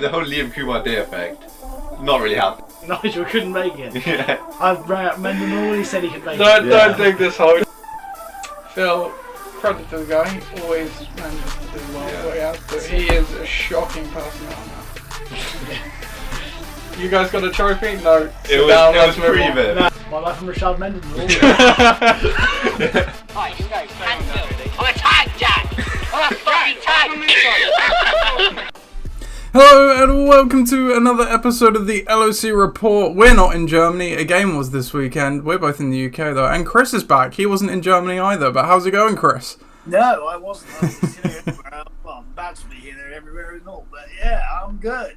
the whole Liam Kumar Day effect, not really happening. Nigel couldn't make it. Yeah. I rang up Mendenhall, he said he could make it. Don't think this whole... Phil, credit to the guy, he always manages to do well what he has to. He is a shocking personality. You guys got a trophy? No. It was pre-vim. No, my life from Richard Mendenhall. Right, you go, cancel. I'm a tag, Jack! I'm a fucking tag! Hello and welcome to another episode of the LOC Report. We're not in Germany, a game was this weekend. We're both in the UK though, and Chris is back. He wasn't in Germany either, but how's it going, Chris? No, I wasn't. I was here everywhere. Well, I'm about to be here, there, everywhere and all, but yeah, I'm good.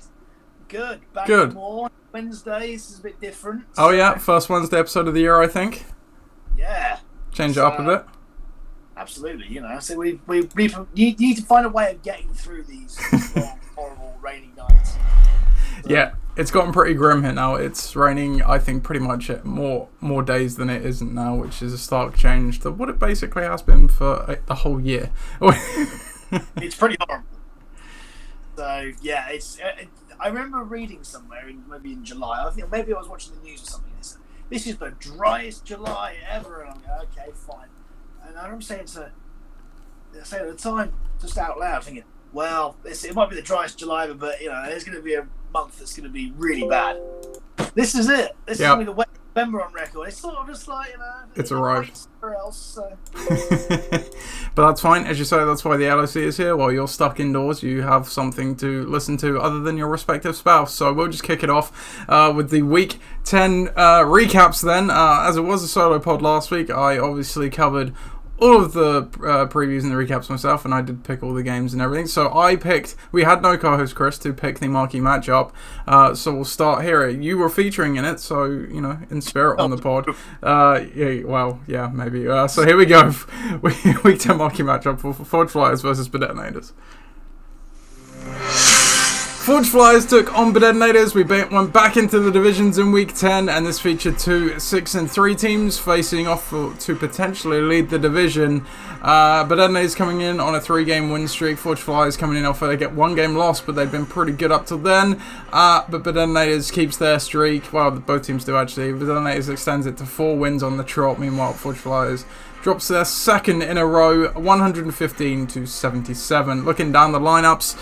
Back Good. More Wednesdays is a bit different. Oh yeah, first Wednesday episode of the year, I think. Yeah. Change it up a bit. Absolutely, you know. So we need to find a way of getting through these long, horrible, rainy nights. So, Yeah, it's gotten pretty grim here now. It's raining, I think, pretty much more days than it isn't now, which is a stark change to what it basically has been for the whole year. It's pretty horrible. So yeah, I remember reading somewhere, maybe in July. I think maybe I was watching the news or something. They said, "This is the driest July ever," and I'm going, "Okay, fine." And I remember saying at the time, just out loud, thinking, "Well, it might be the driest July ever, but you know, there's going to be a month that's going to be really bad." This is it. This is going to be the wet November on record. It's sort of just like, you know, it's arrived. Somewhere else. So. But that's fine, as you say. That's why the LOC is here. While you're stuck indoors, you have something to listen to other than your respective spouse. So we'll just kick it off with the Week 10 recaps. Then, as it was a solo pod last week, I obviously covered all of the previews and the recaps myself, and I did pick all the games and everything. So we had no co-host Chris to pick the marquee matchup, so we'll start here. You were featuring in it, so, you know, in spirit on the pod. Yeah, maybe. So here we go. Week 10 marquee matchup for Forge Flyers versus Detonators. Forge Flyers took on Detonators. We went back into the divisions in Week 10, and this featured two 6-3 teams facing off to potentially lead the division. Detonators coming in on a 3-game win streak. Forge Flyers coming in off they get 1 game lost, but they've been pretty good up till then. But Detonators keeps their streak. Well, both teams do actually. Detonators extends it to 4 wins on the trot. Meanwhile, Forge Flyers drops their second in a row, 115-77. Looking down the lineups,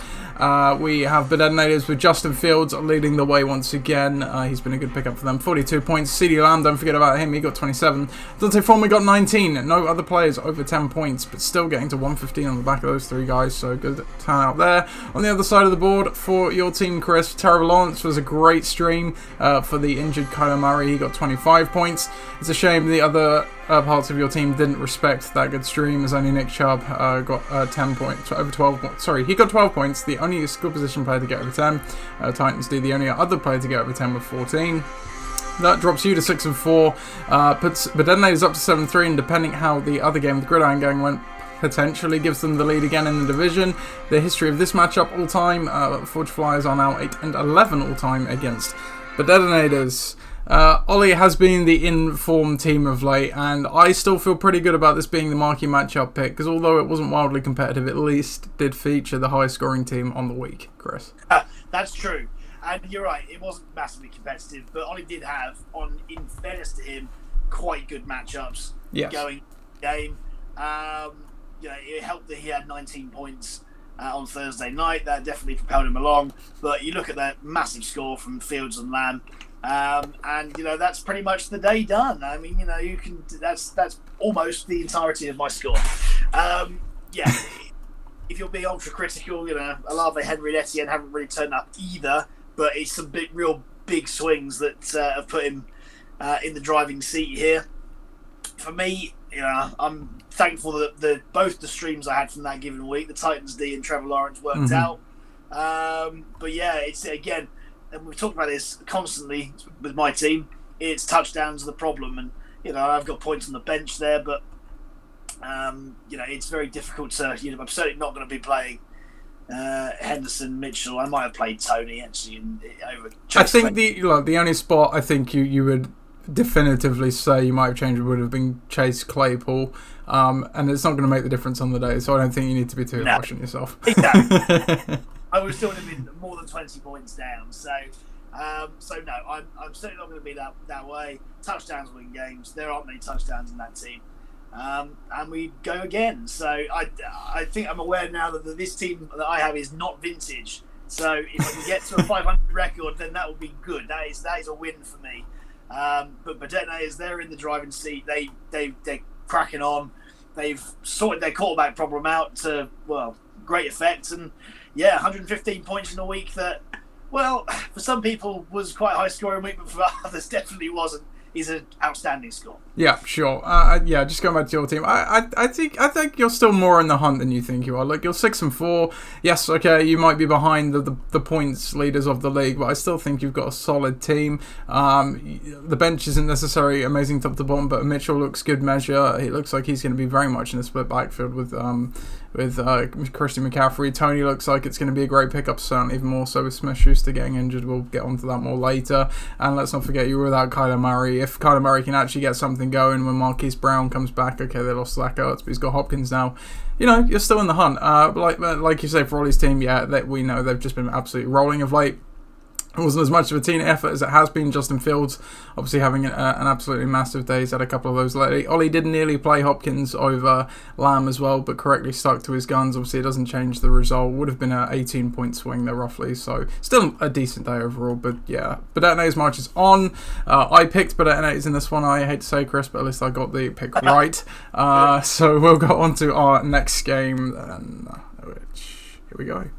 we have Detonators with Justin Fields leading the way once again. He's been a good pickup for them. 42 points. CD Lamb, don't forget about him. He got 27. Dante Forman got 19. No other players over 10 points, but still getting to 115 on the back of those 3 guys. So good turnout there. On the other side of the board for your team, Chris, Trevor Lawrence was a great stream for the injured Kyler Murray. He got 25 points. It's a shame the other parts of your team didn't respect that good stream, as only Nick Chubb got 10 points, over 12 points. Sorry, he got 12 points, the only skill position player to get over 10. Titans do the only other player to get over 10 with 14. That drops you to 6-4, puts Detonators up to 7-3, and depending how the other game, the Gridiron Gang, went, potentially gives them the lead again in the division. The history of this matchup all time, Forge Flyers are now 8-11 all time against the Detonators. Ollie has been the in-form team of late, and I still feel pretty good about this being the marquee matchup pick, because although it wasn't wildly competitive, it at least did feature the highest scoring team on the week, Chris. That's true, and you're right, it wasn't massively competitive, but Ollie did have, in fairness to him, quite good matchups going game. It helped that he had 19 points on Thursday night. That definitely propelled him along, but you look at that massive score from Fields and Lamb, and you know, that's pretty much the day done. I mean, you know, you can that's almost the entirety of my score. If you're being ultra critical, you know, Alave, Henry, and Etienne haven't really turned up either, but it's some real big swings that have put him in the driving seat here. For me, you know, I'm thankful that both the streams I had from that given week, the Titans D and Trevor Lawrence, worked out. But yeah, it's again, and we've talked about this constantly with my team, it's touchdowns the problem. And, you know, I've got points on the bench there, but, you know, it's very difficult to, you know, I'm certainly not going to be playing Henderson, Mitchell. I might have played Tony, actually, over Chase. I think the only spot I think you would definitively say you might have changed would have been Chase Claypool. And it's not going to make the difference on the day, so I don't think you need to be too harsh on yourself. Exactly. I would still have been more than 20 points down. So no, I'm certainly not going to be that way. Touchdowns win games. There aren't many touchdowns in that team. And we go again. So I think I'm aware now that this team that I have is not vintage. So if I can get to a 500 record, then that will be good. That is a win for me. But Detonators, they're in the driving seat. They're cracking on. They've sorted their quarterback problem out to, well, great effect. And yeah, 115 points in a week that, well, for some people was quite a high scoring week, but for others definitely wasn't. Is an outstanding score. Yeah, sure. Just going back to your team, I think you're still more in the hunt than you think you are. Look, you're 6-4. Yes, okay, you might be behind the points leaders of the league, but I still think you've got a solid team. The bench isn't necessarily amazing top to bottom, but Mitchell looks good measure. He looks like he's going to be very much in the split backfield with Christian McCaffrey. Tony looks like it's going to be a great pickup, certainly even more so with Smith-Schuster getting injured. We'll get onto that more later. And let's not forget you were without Kyler Murray. If Kyler Murray can actually get something going when Marquise Brown comes back, okay, they lost Zach Ertz, but he's got Hopkins now. You know, you're still in the hunt. Like you say, for Ollie's team, we know they've just been absolutely rolling of late. It wasn't as much of a team effort as it has been. Justin Fields obviously having an absolutely massive day. He's had a couple of those lately. Ollie did nearly play Hopkins over Lamb as well, but correctly stuck to his guns. Obviously, it doesn't change the result. Would have been an 18-point swing there, roughly. So, still a decent day overall. But yeah, Detonators march is on. I picked Detonators in this one. I hate to say, Chris, but at least I got the pick right. So, we'll go on to our next game. Here we go.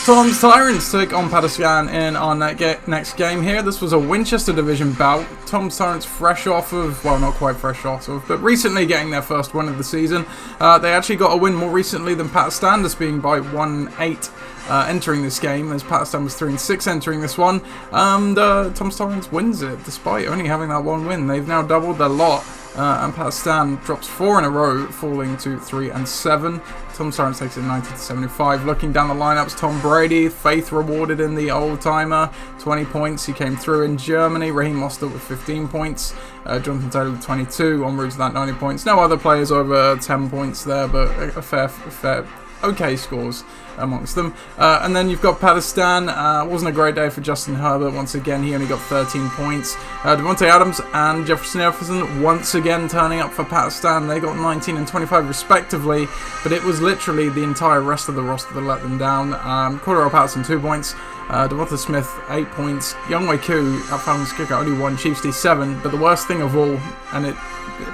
Tom's Tyrants took on Pakistan in our next game here. This was a Winchester Division bout. Tom's Tyrants fresh off of, well, not quite fresh off of, but recently getting their first win of the season. They actually got a win more recently than Pakistan, this being by 1-8 entering this game, as Pakistan was 3-6 entering this one. And Tom's Tyrants wins it, despite only having that one win. They've now doubled their lot. And Pakistan drops 4 in a row, falling to 3-7. Tom Tyrants takes it 90-75. Looking down the lineups, Tom Brady, faith rewarded in the old-timer, 20 points. He came through in Germany. Raheem Mostert with 15 points. Jonathan Taylor with 22, en route to that 90 points. No other players over 10 points there, but a fair okay scores amongst them. And then you've got Pakistan. Wasn't a great day for Justin Herbert. Once again, he only got 13 points. Devontae Adams and Jefferson once again turning up for Pakistan. They got 19 and 25 respectively, but it was literally the entire rest of the roster that let them down. Cordero Patterson 2 points. Devonta Smith 8 points. Younghoe Koo, Falcons kicker, only 1. Chiefs D 7. But the worst thing of all, and it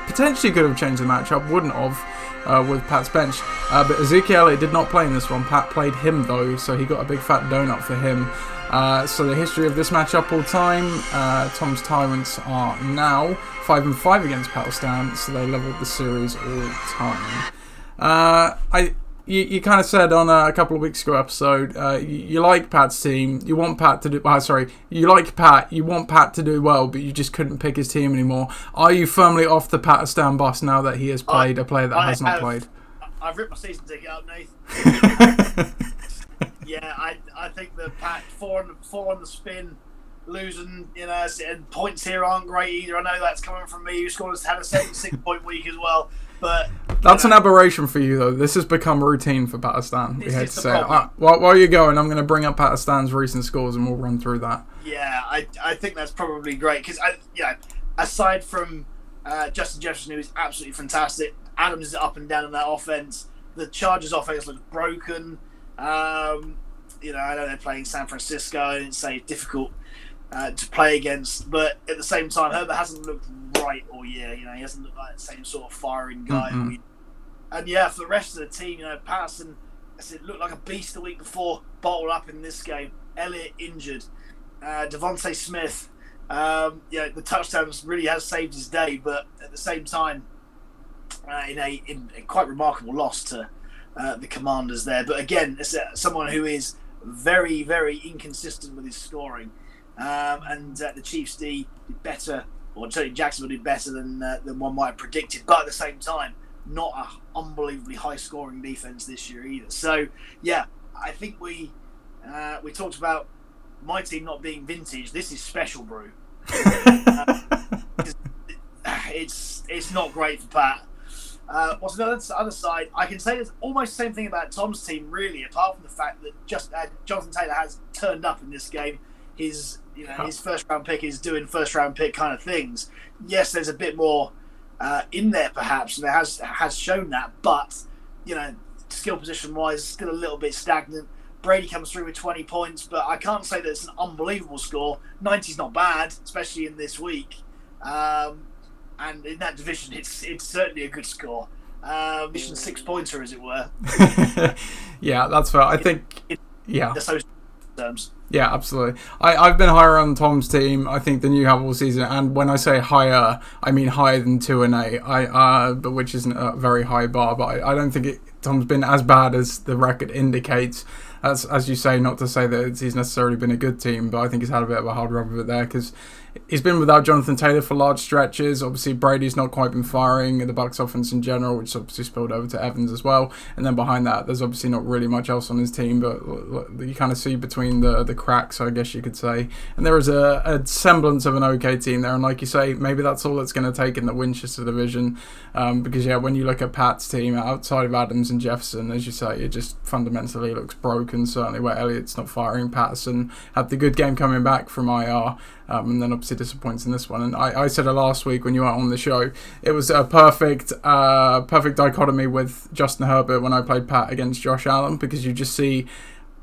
potentially could have changed the matchup, wouldn't have, with Pat's bench. But Ezekiel Elliott did not play in this one. Pat played him though, so he got a big fat donut for him. So the history of this matchup all time, Tom's Tyrants are now 5-5 against Pakistan, so they leveled the series all time. You kind of said on a couple of weeks ago episode, you like Pat's team, you want Pat to do, you like Pat, you want Pat to do well, but you just couldn't pick his team anymore. Are you firmly off the Pakistan bus now that he has played a player that has not played? I've ripped my season ticket up, Nathan. Yeah, I think that Pat, four on the spin, losing, and points here aren't great either. I know that's coming from me, who had a 76-point week as well. But that's an aberration for you, though. This has become routine for Pakistan. We hate to say it. While you're going, I'm going to bring up Pakistan's recent scores and we'll run through that. Yeah, I think that's probably great because, aside from Justin Jefferson, who is absolutely fantastic, Adams is up and down in that offense. The Chargers' offense looks broken. I know they're playing San Francisco, and it's difficult to play against, but at the same time, Herbert hasn't looked right all year. He hasn't looked like the same sort of firing guy. Mm-hmm. And for the rest of the team, Patterson, looked like a beast the week before, bottled up in this game. Elliott injured. Devontae Smith, the touchdowns really has saved his day, but at the same time, in a quite remarkable loss to the Commanders there. But again, it's someone who is very, very inconsistent with his scoring. And the Chiefs did better, or certainly Jacksonville did better than one might have predicted. But at the same time, not an unbelievably high-scoring defense this year either. So, I think we talked about my team not being vintage. This is special brew. It's not great for Pat. What's the other side? I can say it's almost the same thing about Tom's team, really, apart from the fact that Jonathan Taylor has turned up in this game. His first round pick is doing first round pick kind of things. Yes, there's a bit more in there perhaps, and it has shown that, but skill position wise, still a little bit stagnant. Brady comes through with 20 points, but I can't say that it's an unbelievable score. 90's not bad, especially in this week. And in that division, it's certainly a good score. Mission 6-pointer, as it were. Yeah, that's fair. I think. Yeah. The social terms. Yeah, absolutely. I've been higher on Tom's team, I think, than you have all season. And when I say higher, I mean higher than 2-8, but which isn't a very high bar. But I don't think Tom's been as bad as the record indicates. As you say, not to say that he's necessarily been a good team, but I think he's had a bit of a hard rub of it there because he's been without Jonathan Taylor for large stretches. Obviously, Brady's not quite been firing the Bucs offense in general, which obviously spilled over to Evans as well. And then behind that, there's obviously not really much else on his team, but you kind of see between the cracks, I guess you could say. And there is a semblance of an okay team there. And like you say, maybe that's all it's going to take in the Winchester division. Because, when you look at Pat's team, outside of Adams and Jefferson, as you say, it just fundamentally looks broken, certainly where Elliott's not firing. Patterson had the good game coming back from IR. And then obviously disappoints in this one. And I said it last week when you were on the show. It was a perfect dichotomy with Justin Herbert when I played Pat against Josh Allen, because you just see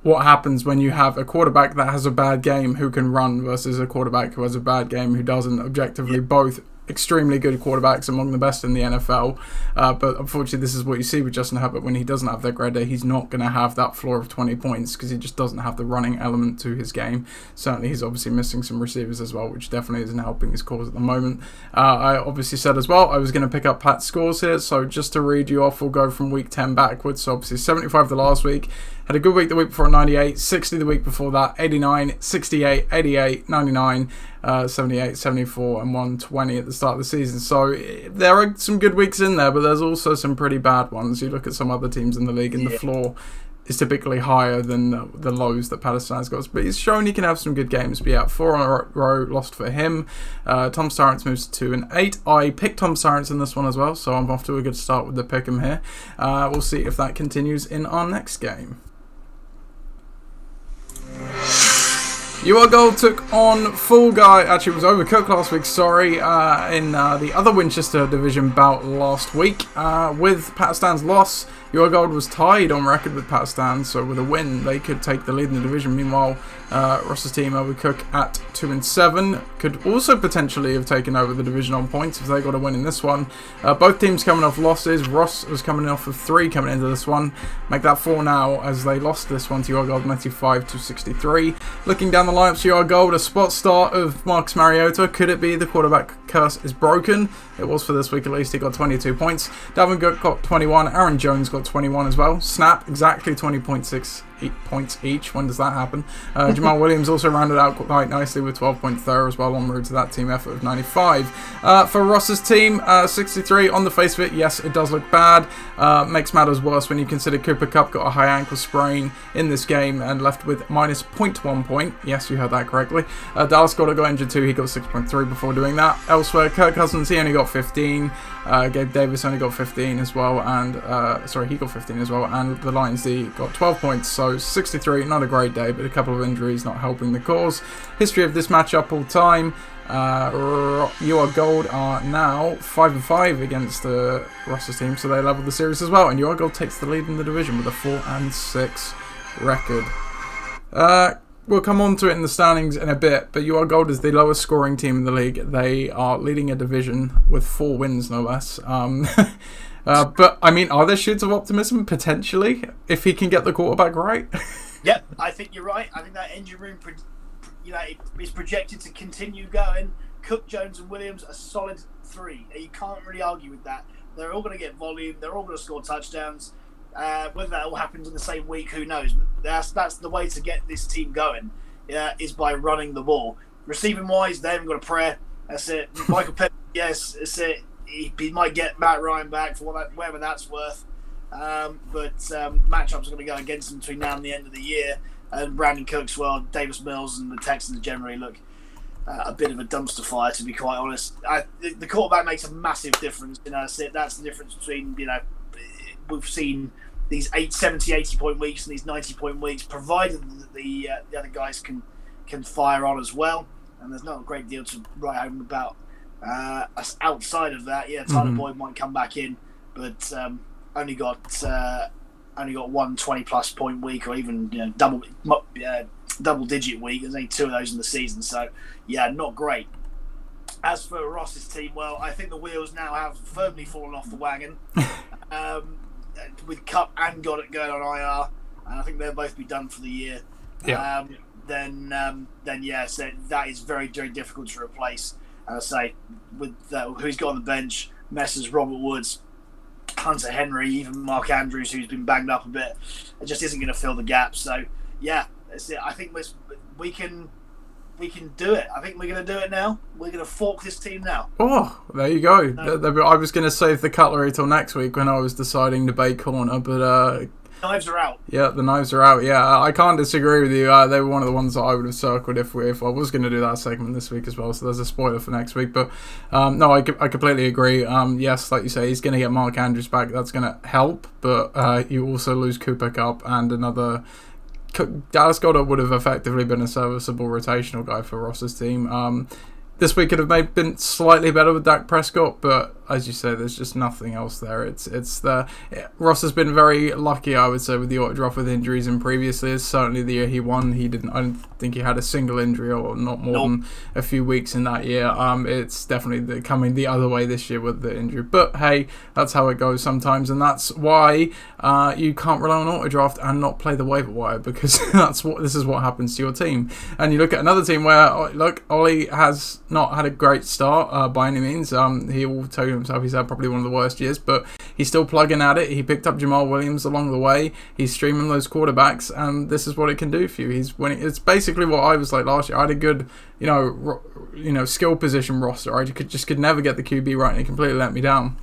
what happens when you have a quarterback that has a bad game who can run versus a quarterback who has a bad game who doesn't. Objectively, both extremely good quarterbacks, among the best in the NFL. But unfortunately, this is what you see with Justin Herbert. When he doesn't have that great day, he's not going to have that floor of 20 points because he just doesn't have the running element to his game. Certainly, he's obviously missing some receivers as well, which definitely isn't helping his cause at the moment. I obviously said as well I was going to pick up Pat's scores here. So just to read you off, we'll go from week 10 backwards. So obviously 75 the last week. Had a good week the week before, 98, 60 the week before that, 89, 68, 88, 99, 78, 74, and 120 at the start of the season. So there are some good weeks in there, but there's also some pretty bad ones. You look at some other teams in the league, and the floor is typically higher than the lows that Patterson has got. But he's shown he can have some good games. But yeah, 4 on a row lost for him. Tom Starrance moves to 2-8. I picked Tom Starrance in this one as well, so I'm off to a good start with the pick'em here. We'll see if that continues in our next game. UR Gold took on Fall Guy. Actually, it was Overcooked last week, sorry, in the other Winchester division bout last week. With Pat Stan's loss, UR Gold was tied on record with Pat Stan, so with a win, they could take the lead in the division. Meanwhile, Ross's team, Overcooked, at 2-7, could also potentially have taken over the division on points if they got a win in this one. Both teams coming off losses. Ross was coming off of 3 coming into this one. Make that 4 now as they lost this one to UR Gold 95-63. Looking down the lineups for UR Gold, a spot start of Marcus Mariota. Could it be the quarterback curse is broken? It was for this week at least. He got 22 points. Dalvin Cook got 21. Aaron Jones got 21 as well. Snap, exactly 20.6 points each. When does that happen? Jamal Williams also rounded out quite nicely with 12 points there as well, en route to that team effort of 95. For Ross's team, 63 on the face of it. Yes, it does look bad. Makes matters worse when you consider Cooper Kupp got a high ankle sprain in this game and left with minus 0.1 point. Yes, you heard that correctly. Dallas Goedert got injured too. He got 6.3 before doing that. Elsewhere, Kirk Cousins, he only got 15. Gabe Davis only got 15 as well, and he got 15 as well, and the Lions D got 12 points, so 63, not a great day, but a couple of injuries not helping the cause. History of this matchup all time, UR Gold are now 5-5 against the Ross's team, so they leveled the series as well, and UR Gold takes the lead in the division with a 4-6 record. We'll come on to it in the standings in a bit, but UR Gold is the lowest scoring team in the league. They are leading a division with 4 wins, no less. But, I mean, are there shoots of optimism? Potentially, if he can get the quarterback right. Yep, I think you're right. I think that engine room is projected to continue going. Cook, Jones and Williams, a solid 3. You can't really argue with that. They're all going to get volume. They're all going to score touchdowns. Whether that all happens in the same week, who knows? That's the way to get this team going, is by running the ball. Receiving wise, they haven't got a prayer. That's it. Michael Pittman, yes, that's it. He might get Matt Ryan back for whatever that's worth. But matchups are going to go against him between now and the end of the year. And Brandon Cooks, well, Davis Mills and the Texans generally look a bit of a dumpster fire, to be quite honest. The quarterback makes a massive difference. That's the difference between, we've seen these 70, 80-point weeks and these 90-point weeks, provided that the other guys can fire on as well. And there's not a great deal to write home about us outside of that. Yeah, Tyler Boyd might come back in, but only got 1 20-plus point week, or even double-digit week. There's only 2 of those in the season, so yeah, not great. As for Ross's team, well, I think the wheels now have firmly fallen off the wagon. With Cup and Goddard going on IR, and I think they'll both be done for the year. Yeah. Then yeah, so that is very, very difficult to replace. As I say, with who's got on the bench, Messrs, Robert Woods, Hunter Henry, even Mark Andrews, who's been banged up a bit, it just isn't going to fill the gap. So yeah, that's it. I think we can do it. I think we're going to do it now. We're going to fork this team now. Oh, there you go. I was going to save the cutlery till next week when I was deciding debate corner, but knives are out. Yeah, the knives are out. Yeah, I can't disagree with you. They were one of the ones that I would have circled if I was going to do that segment this week as well. So there's a spoiler for next week. But no, I completely agree. Yes, like you say, he's going to get Mark Andrews back. That's going to help. But you also lose Cooper Kupp and another. Dallas Goedert would have effectively been a serviceable rotational guy for Ross's team. This week could have been slightly better with Dak Prescott, but as you say, there's just nothing else there. Ross has been very lucky, I would say, with the auto draft with injuries in previous years. Certainly the year he won, I don't think he had a single injury, or not more than a few weeks in that year. It's definitely coming the other way this year with the injury. But hey, that's how it goes sometimes, and that's why you can't rely on auto draft and not play the waiver wire, because this is what happens to your team. And you look at another team where Ollie has not had a great start by any means. He will tell you himself he's had probably one of the worst years, but he's still plugging at it. He picked up Jamal Williams along the way. He's streaming those quarterbacks, and this is what it can do for you. He's winning. It's basically what I was like last year. I had a good, skill position roster. I could never get the QB right, and it completely let me down.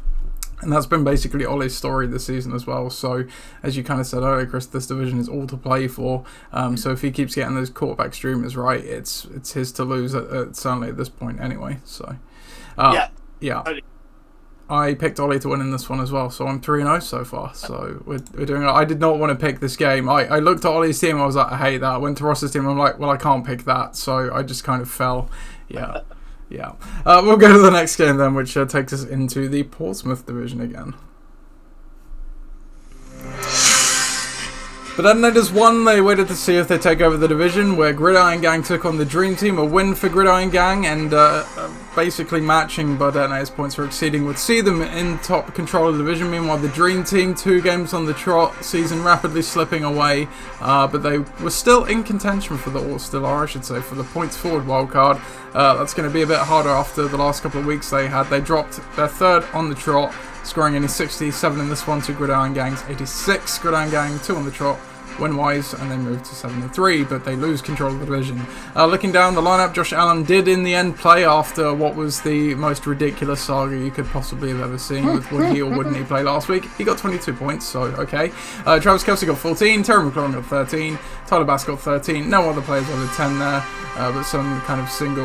And that's been basically Ollie's story this season as well. So, as you kind of said earlier, Chris, this division is all to play for. So if he keeps getting those quarterback streamers right, it's his to lose, certainly at this point anyway. So, yeah. I picked Ollie to win in this one as well, so I'm 3-0 so far. So we're doing it. I did not want to pick this game. I looked at Ollie's team, I was like, I hate that. I went to Ross's team, I'm like, well, I can't pick that. So I just kind of fell. Yeah. Yeah. We'll go to the next game then, which takes us into the Portsmouth division again. But Adelaide won. They waited to see if they take over the division, where Gridiron Gang took on the Dream Team. A win for Gridiron Gang, and basically matching Bud Adelaide's points for exceeding would see them in top control of the division. Meanwhile, the Dream Team, 2 games on the trot, season rapidly slipping away, but they were still in contention for the for the points forward wildcard. That's going to be a bit harder after the last couple of weeks they had. They dropped their 3rd on the trot, scoring only 67 in this one to Gridiron Gang's 86. Gridiron Gang 2 on the trot, win-wise, and they moved to 7-3, but they lose control of the division. Looking down the lineup, Josh Allen did in the end play after what was the most ridiculous saga you could possibly have ever seen with would he or wouldn't he play last week. He got 22 points, so okay. Travis Kelce got 14, Terry McLaurin got 13, Tyler Bass got 13, no other players over 10 there, but some kind of some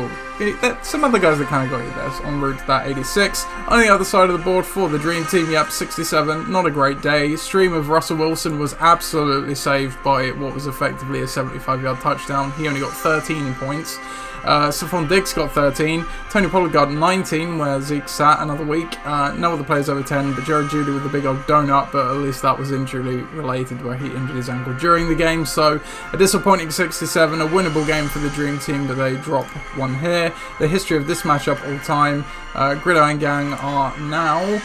other guys that kind of got you there, en route to that 86. On the other side of the board for the Dream Team, 67, not a great day. Stream of Russell Wilson was absolutely saved by what was effectively a 75-yard touchdown. He only got 13 points. Stephon Diggs got 13. Tony Pollard got 19, where Zeke sat another week. No other players over 10, but Jared Judy with the big old donut, but at least that was injury related, where he injured his ankle during the game. So a disappointing 67, a winnable game for the Dream Team, but they drop one here. The history of this matchup all time, Gridiron Gang are now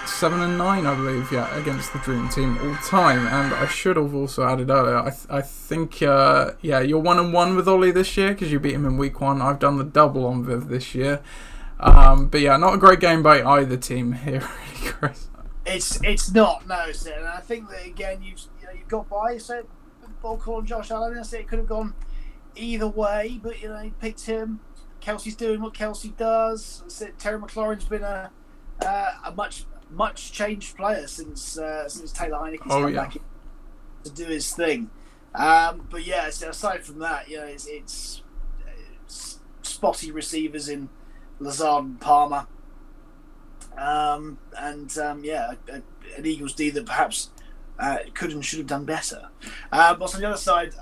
7-9, I believe, against the Dream Team all time. And I should have also added earlier, I think, you're 1-1 with Ollie this year because you beat him in week 1. I've done the double on Viv this year. But yeah, not a great game by either team here, Chris. It's not, no. And I think that again, you've got by. So ball call on Josh Allen. I say it could have gone either way, but you picked him. Kelsey's doing what Kelsey does. Terry McLaurin's been a much changed player since Taylor Heineke's come back in to do his thing. But yeah, aside from that, it's spotty receivers in Lazard and Palmer. An Eagles D that perhaps could and should have done better. But on the other side,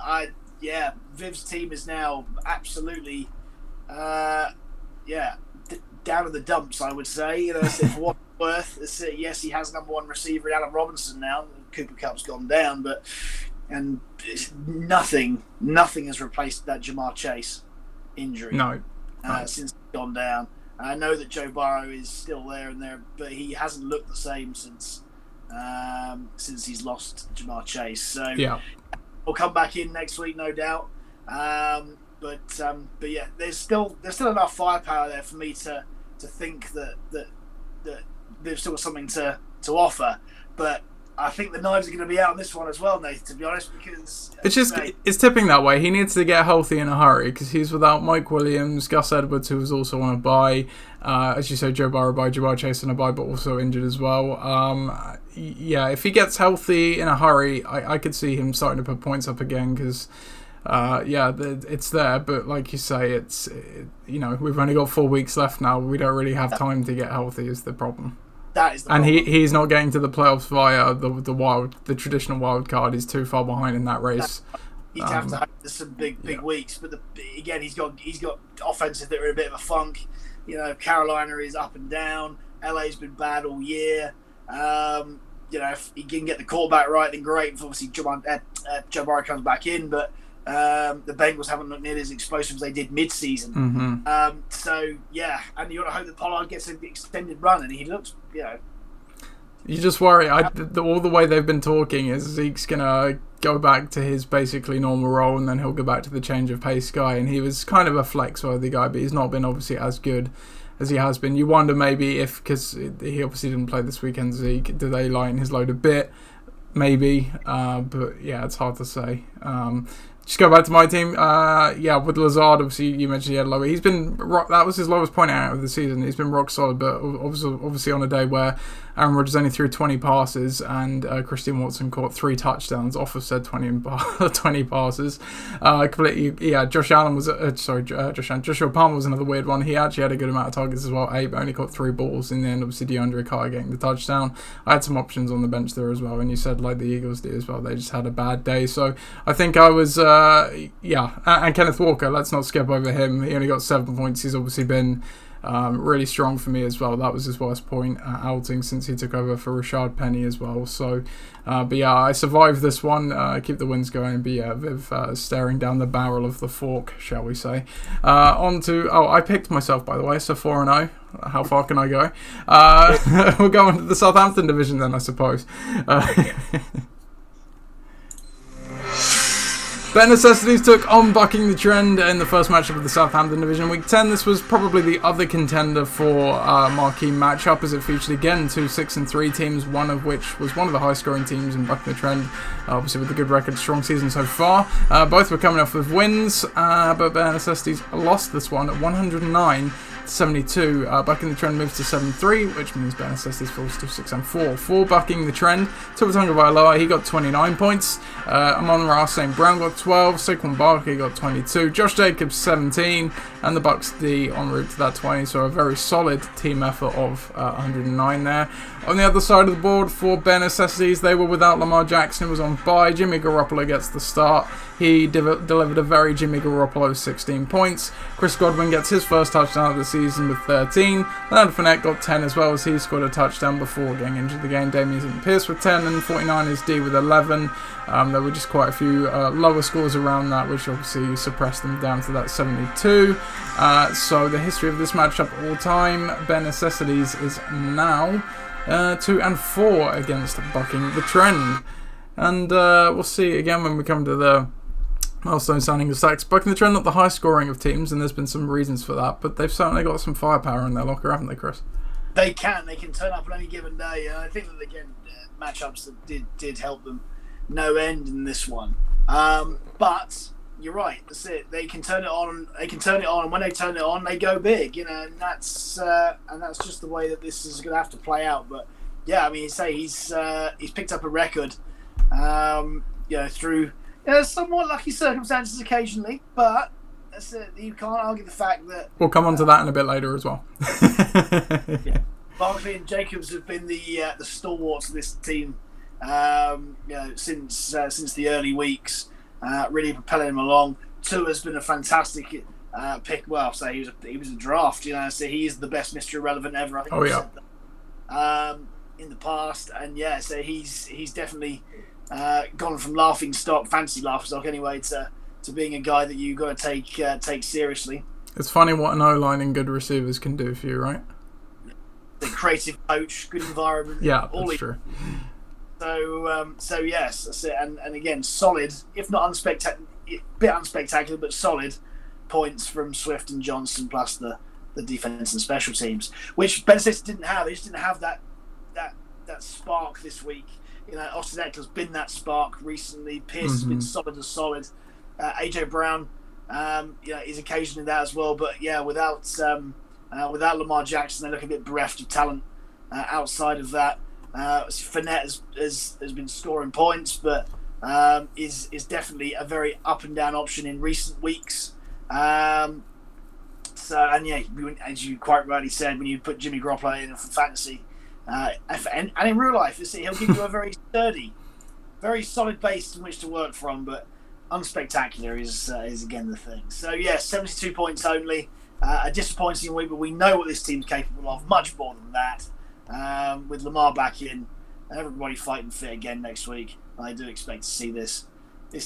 Viv's team is now absolutely, down in the dumps, I would say. For what it's worth, yes, he has number one receiver, Allen Robinson now. Cooper Kupp's gone down, and nothing has replaced that Jamar Chase injury. No. Since he's gone down. I know that Joe Burrow is still there, but he hasn't looked the same since he's lost Jamar Chase. So we'll come back in next week, no doubt. But there's still enough firepower there for me to think that they've still got something to offer. But I think the knives are going to be out on this one as well, Nathan, to be honest, because it's tipping that way. He needs to get healthy in a hurry because he's without Mike Williams, Gus Edwards, who was also on a bye. As you say, Joe Burrow bye, Jamar Chase on a bye, but also injured as well. If he gets healthy in a hurry, I could see him starting to put points up again because, it's there. But like you say, we've only got 4 weeks left now. We don't really have time to get healthy is the problem. That is the and problem. he's not getting to the playoffs via the traditional wild card. He's too far behind in that race. He'd have to have some big weeks, but again, he's got offenses that are in a bit of a funk. Carolina is up and down. LA's been bad all year. If he can get the quarterback right, then great. Obviously, Joe Burrow comes back in, but the Bengals haven't looked nearly as explosive as they did mid-season. Mm-hmm. And you got to hope that Pollard gets an extended run, and he looks, You just worry. All the way they've been talking is Zeke's going to go back to his basically normal role, and then he'll go back to the change of pace guy. And he was kind of a flex-worthy guy, but he's not been obviously as good as he has been. You wonder maybe if, because he obviously didn't play this weekend, Zeke, do they lighten his load a bit? Maybe. But yeah, it's hard to say. Just go back to my team. With Lazard, obviously you mentioned he had lower. He's been that was his lowest point out of the season. He's been rock solid, but obviously on a day where Aaron Rodgers only threw 20 passes and Christian Watson caught 3 touchdowns off of said 20 passes. Josh Allen was Joshua Palmer was another weird one. He actually had a good amount of targets as well. 8, but only caught 3 balls in the end. Obviously DeAndre Carter getting the touchdown. I had some options on the bench there as well, and you said like the Eagles did as well. They just had a bad day. So I think I was and Kenneth Walker. Let's not skip over him. He only got 7 points. He's obviously been really strong for me as well. That was his worst point outing since he took over for Rashad Penny as well. So, I survived this one. Keep the wins going. Viv staring down the barrel of the fork, shall we say. I picked myself, by the way, so 4-0. How far can I go? We'll go into the Southampton division then, I suppose. Bare Necessities took on Bucking the Trend in the first matchup of the Southampton Division. Week 10, this was probably the other contender for marquee matchup, as it featured again 2 6-3 teams, one of which was one of the high-scoring teams in Bucking the Trend, obviously with a good record, strong season so far. Both were coming off with wins, but Bare Necessities lost this one at 109-72. Bucking the Trend moves to 7-3, which means Bare Necessities falls to 6-4. For Bucking the Trend, Tuvatunga Vailoa, he got 29 points. Amon-Ra St. Brown got 12. Saquon Barkley got 22. Josh Jacobs 17. And the Bucks D en route to that 20. So a very solid team effort of 109 there. On the other side of the board for Bare Necessities, they were without Lamar Jackson, who was on bye. Jimmy Garoppolo gets the start. He delivered a very Jimmy Garoppolo 16 points. Chris Godwin gets his first touchdown of the season with 13. Leonard Fournette got 10 as well, as he scored a touchdown before getting into the game. Damian Pierce with 10 and 49ers D with 11. There were just quite a few lower scores around that, which obviously suppressed them down to that 72. So the history of this matchup all time, Bare Necessities is now 2-4 against Bucking the Trend. And we'll see again when we come to the milestone signing of stacks. Bucking the Trend, not the high scoring of teams, and there's been some reasons for that, but they've certainly got some firepower in their locker, haven't they, Chris? They can turn up on any given day. I think that again, matchups that did help them no end in this one. But you're right. That's it. They can turn it on. And when they turn it on, they go big. And that's just the way that this is going to have to play out. But yeah, I mean, he's picked up a record. Through somewhat lucky circumstances occasionally, but That's it. You can't argue the fact that We'll come on to that in a bit later as well. Barkley and Jacobs have been the stalwarts of this team, since the early weeks, really propelling them along. Tua's been a fantastic pick. Well, so he was a draft. So he is the best Mr. Irrelevant ever. I think I've said that in the past, and so he's definitely gone from laughing stock, fantasy laughing stock anyway, to being a guy that you've got to take seriously. It's funny what an O-line and good receivers can do for you, right? The creative coach, good environment. Yeah, that's true. So yes, that's it. And again, solid, if not bit unspectacular, but solid points from Swift and Johnson, plus the defense and special teams, which Ben Simmons didn't have. They just didn't have that spark this week. Austin Eckler's been that spark recently. Pierce has been solid as solid. AJ Brown, is occasionally that as well. But without Lamar Jackson, they look a bit bereft of talent outside of that. Fournette has been scoring points, but is definitely a very up and down option in recent weeks. As you quite rightly said, when you put Jimmy Garoppolo in for fantasy, and in real life, he'll give you a very sturdy, very solid base in which to work from, but unspectacular is again the thing. So 72 points only. A disappointing week, but we know what this team's capable of, much more than that. With Lamar back in and everybody fighting fit again next week, I do expect to see this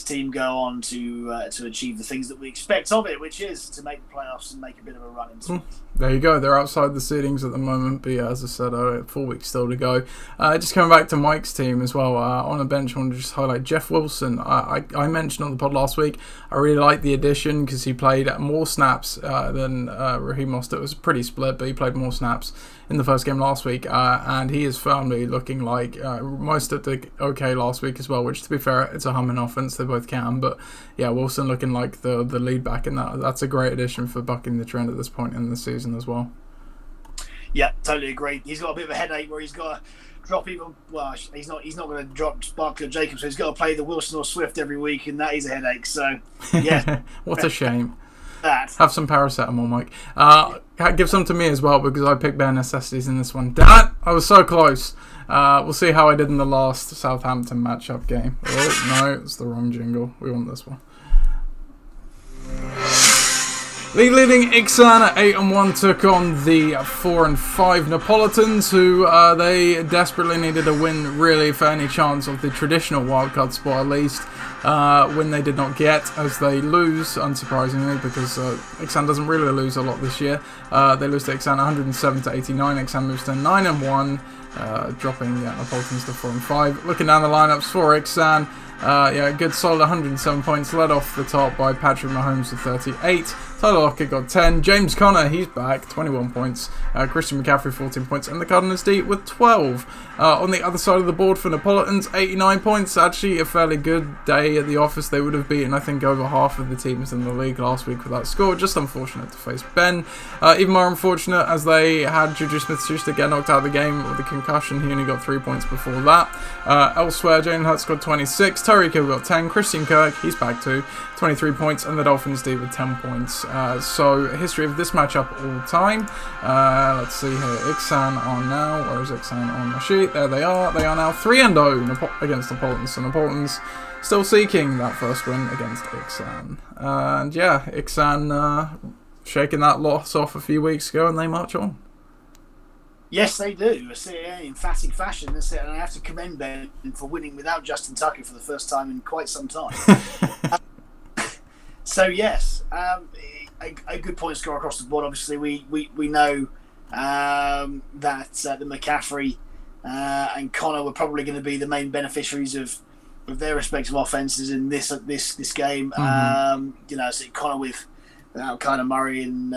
team go on to achieve the things that we expect of it, which is to make the playoffs and make a bit of a run into it. There you go. They're outside the seedings at the moment, but as I said, 4 weeks still to go. Just coming back to Mike's team as well, on a bench, I want to just highlight Jeff Wilson. I mentioned on the pod last week, I really liked the addition because he played more snaps than Raheem Mostert. It was pretty split, but he played more snaps in the first game last week, and he is firmly looking like Mostert did okay last week as well, which, to be fair, it's a humming offense. They both can, but Wilson looking like the lead back in that. That's a great addition for bucking the trend at this point in the season as well. Yeah, totally agree. He's got a bit of a headache where he's got to drop even. Well, he's not going to drop Barkley or Jacobs, so he's got to play the Wilson or Swift every week, and that is a headache. So, what a shame. That. Have some paracetamol, Mike. Give some to me as well, because I picked bare necessities in this one. Damn it! I was so close. We'll see how I did in the last Southampton matchup game. Oh no, it's the wrong jingle. We want this one. Leading Ixan at 8-1 took on the 4-5 Neapolitans, who they desperately needed a win, really, for any chance of the traditional wildcard spot at least. Win they did not get, as they lose, unsurprisingly, because Ixan doesn't really lose a lot this year. They lose to Ixan 107-89. Ixan moves to 9-1, dropping Neapolitans to 4-5. Looking down the lineups for Ixan, good solid 107 points, led off the top by Patrick Mahomes with 38. Tyler Lockett got 10. James Conner, he's back, 21 points. Christian McCaffrey, 14 points. And the Cardinals D with 12. On the other side of the board for Neapolitans, 89 points. Actually, a fairly good day at the office. They would have beaten, I think, over half of the teams in the league last week with that score. Just unfortunate to face Ben. Even more unfortunate as they had Juju Smith-Schuster get knocked out of the game with a concussion. He only got 3 points before that. Elsewhere, Jalen Hurts got 26. Tyreek Hill got 10. Christian Kirk, he's back too, 23 points. And the Dolphins D with 10 points. So, history of this matchup all time. Let's see here. Ixan on now. Where is Ixan on the sheet? There they are. They are now 3-0 against the Neapolitans. So, Neapolitans still seeking that first win against Ixan. And Ixan shaking that loss off a few weeks ago, and they march on. Yes, they do. I see it in emphatic fashion. That's it. And I have to commend Ben for winning without Justin Tucker for the first time in quite some time. So yes, a good point score across the board. Obviously, we know that the McCaffrey and Connor were probably going to be the main beneficiaries of their respective offenses in this game. Mm-hmm. So Connor without Kyler Murray and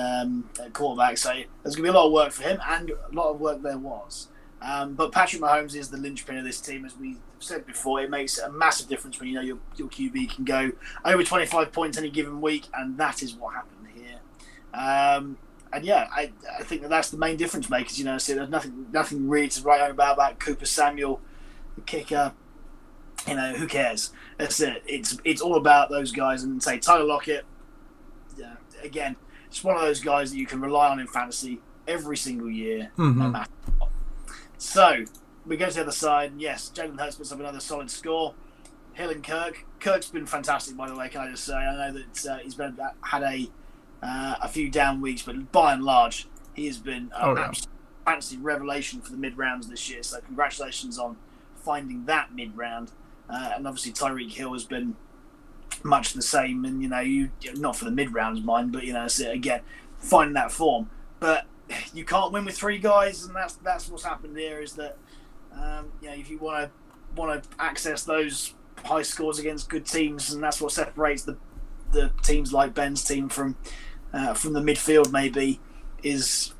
quarterback, so there's going to be a lot of work for him, and a lot of work there was. But Patrick Mahomes is the linchpin of this team, as we said before. It makes a massive difference when you know your QB can go over 25 points any given week, and that is what happened here. I think that's the main difference makers. So there's nothing really to write home about Cooper Samuel, the kicker. Who cares? That's it. It's all about those guys, and say Tyler Lockett. again, it's one of those guys that you can rely on in fantasy every single year, no matter what. So we go to the other side. Yes, Jalen Hurts puts up another solid score. Hill and Kirk. Kirk's been fantastic, by the way. Can I just say? I know that he's had a few down weeks, but by and large, he has been an absolute fantasy revelation for the mid rounds this year. So congratulations on finding that mid round. And obviously Tyreek Hill has been much the same. And you not for the mid rounds, mind, but so again, finding that form. But you can't win with three guys, and that's what's happened here. Is that if you want to access those high scores against good teams, and that's what separates the teams like Ben's team from the midfield, maybe, is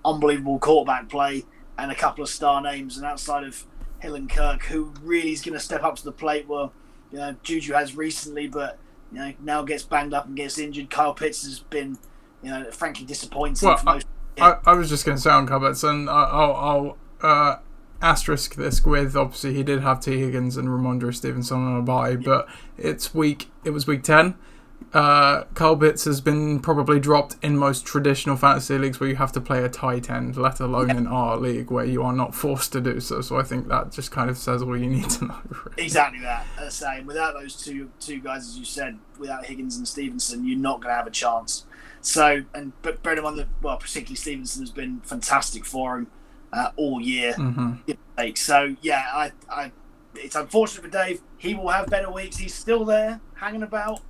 unbelievable quarterback play and a couple of star names. And outside of Hill and Kirk, who really is going to step up to the plate? Well, Juju has recently, but now gets banged up and gets injured. Kyle Pitts has been frankly disappointing for most. I was just going to say on Kyle Pitts, and I'll asterisk this with, obviously he did have T. Higgins and Ramondre Stevenson on a bye, but it was week 10. Kyle Pitts has been probably dropped in most traditional fantasy leagues where you have to play a tight end, let alone in our league where you are not forced to do so. So I think that just kind of says all you need to know. Really. Exactly that. Same. Without those two guys, as you said, without Higgins and Stevenson, you're not going to have a chance. So, but bear in mind that, particularly Stevenson has been fantastic for him all year. So yeah, it's unfortunate for Dave. He will have better weeks. He's still there, hanging about.